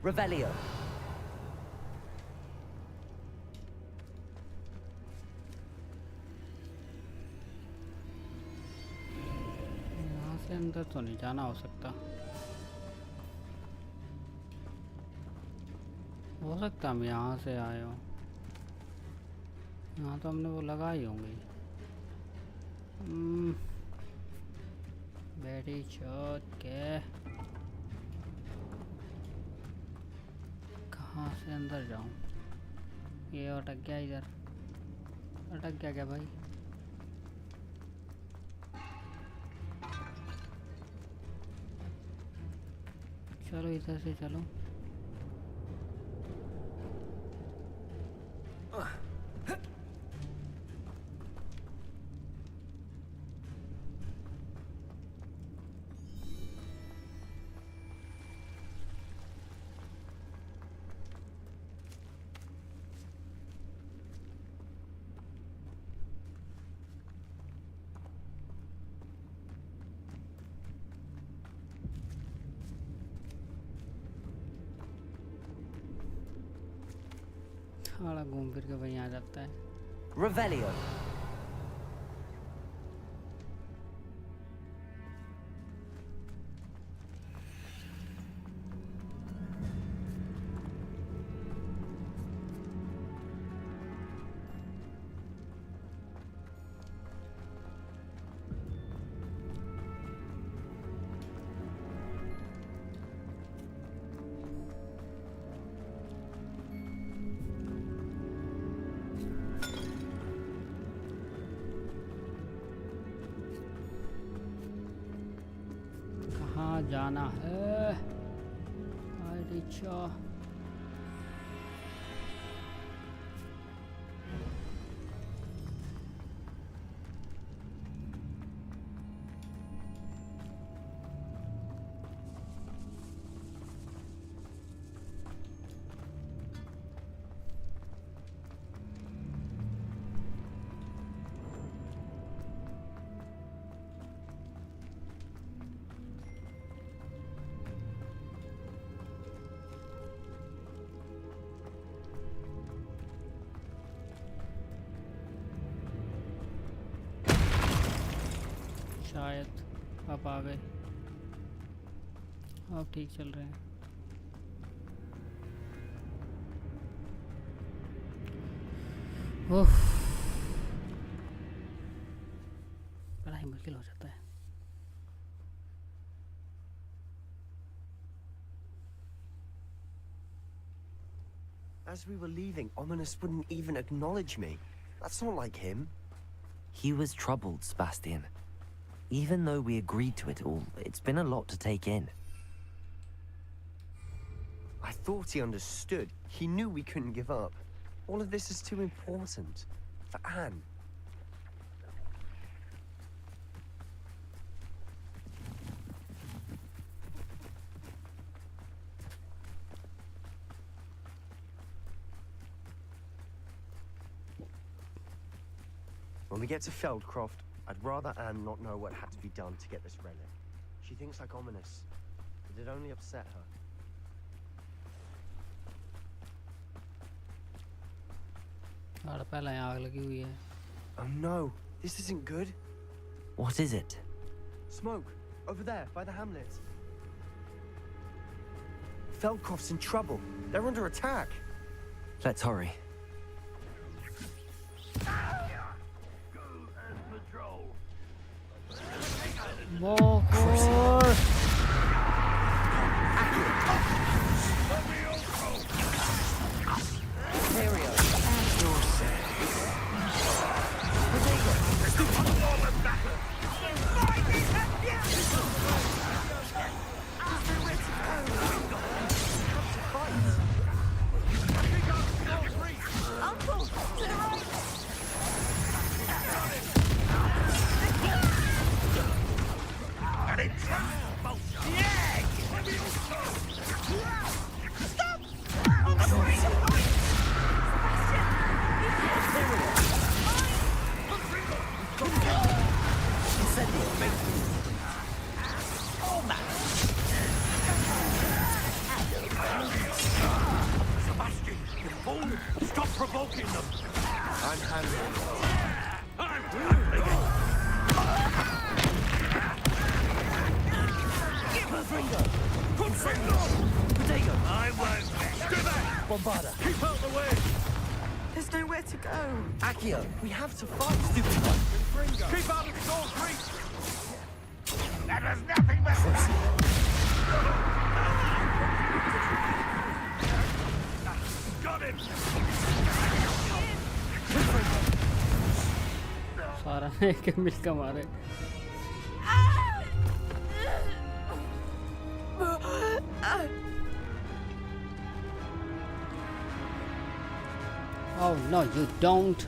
Revelio. यहाँ से अंदर तो नहीं जाना हो सकता। हो सकता हम यहाँ से आए हो। यहाँ तो हमने वो लगाई होंगी। बेटी चौथ के कहाँ से अंदर जाऊँ? ये अटक गया इधर। अटक गया क्या भाई? चलो इधर से चलो। साला घूम फिर के वहीं आ जाता है। Revelio. कहाँ जाना है? अच्छा शायद अब आ गए। अब ठीक चल रहे हैं। उफ, बड़ा ही मुश्किल हो जाता है। As we were leaving, Ominous wouldn't even acknowledge me. That's not like him. He was troubled, Sebastian. Even though we agreed to it all, it's been a lot to take in. I thought he understood. He knew we couldn't give up. All of this is too important. For Anne. When we get to Feldcroft, I'd rather Anne not know what had to be done to get this relic. She thinks like Ominous, but it only upset her. और पहले यहाँ आग लगी हुई है। Oh no, this isn't good. What is it? Smoke, over there, by the hamlet. Feldcroft's in trouble. They're under attack. Let's hurry. Stop provoking them! I'm handling it. I'm handling it! Give her finger! Put finger! Potato! I won't. Stay back! Bombarda! Keep out the way! There's nowhere to go. Accio, we have to fight, stupid one! Keep out of Soul Creek! That was nothing but... Got him! सारा एक मिल का मारे। Oh no, you don't.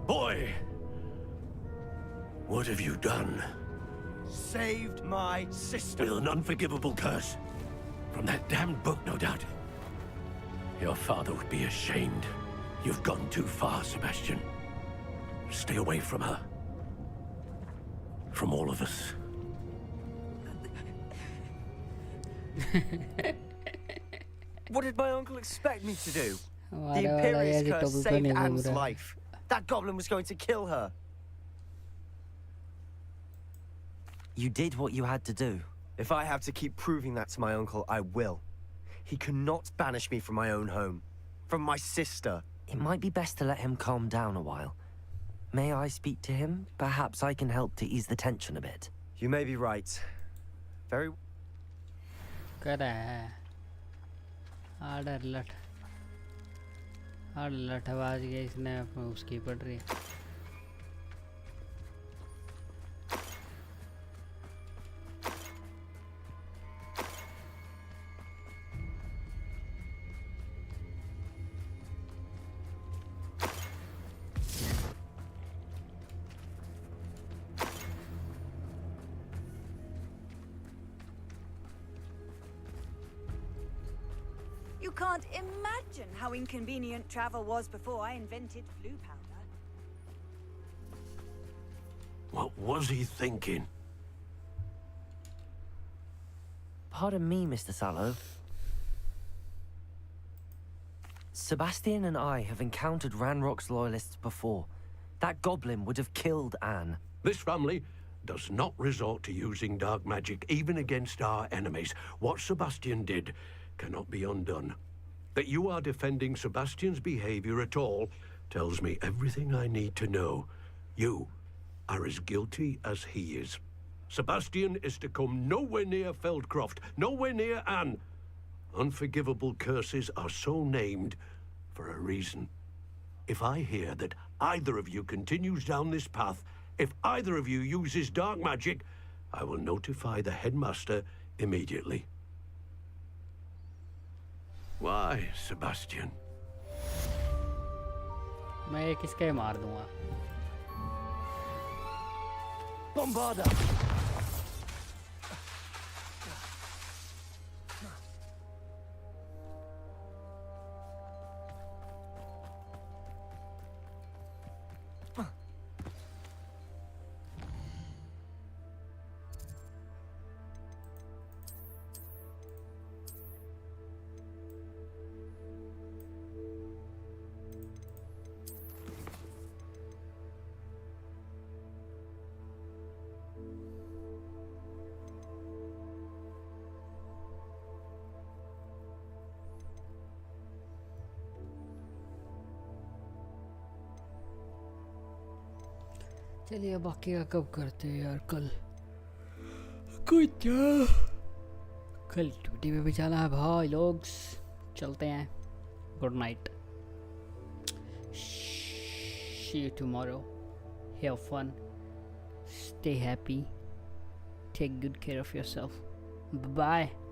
Boy! What have you done? Saved my sister. With an unforgivable curse. From that damned book, no doubt. Your father would be ashamed. You've gone too far, Sebastian. Stay away from her. From all of us. What did my uncle expect me to do? The हमारे वाला Imperious ये curse topic पे saved नहीं घूम Anne's रहा। life. That goblin was going to kill her. You did what you had to do. If I have to keep proving that to my uncle, I will. He cannot banish me from my own home. From my sister. It might be best to let him calm down a while. May I speak to him? Perhaps I can help to ease the tension a bit. You may be right. Very... कर है order लठबाज गया इसने उसकी पड़ रही। You can't imagine how inconvenient travel was before I invented flu powder. What was he thinking? Pardon me, Mr. Sallow. Sebastian and I have encountered Ranrock's loyalists before. That goblin would have killed Anne. This family does not resort to using dark magic even against our enemies. What Sebastian did cannot be undone. That you are defending Sebastian's behavior at all tells me everything I need to know. You are as guilty as he is. Sebastian is to come nowhere near Feldcroft, nowhere near Anne. Unforgivable curses are so named for a reason. If I hear that either of you continues down this path, if either of you uses dark magic, I will notify the headmaster immediately. Why, Sebastian? मैं एक इसके मार दूंगा. Bombarda! चलिए बाकी का कब करते हैं यार. कल कुछ कल ड्यूटी पे भी जाना है भाई लोग. चलते हैं. Good night. See you tomorrow. Have fun. Stay happy. Take good care of yourself. Bye bye.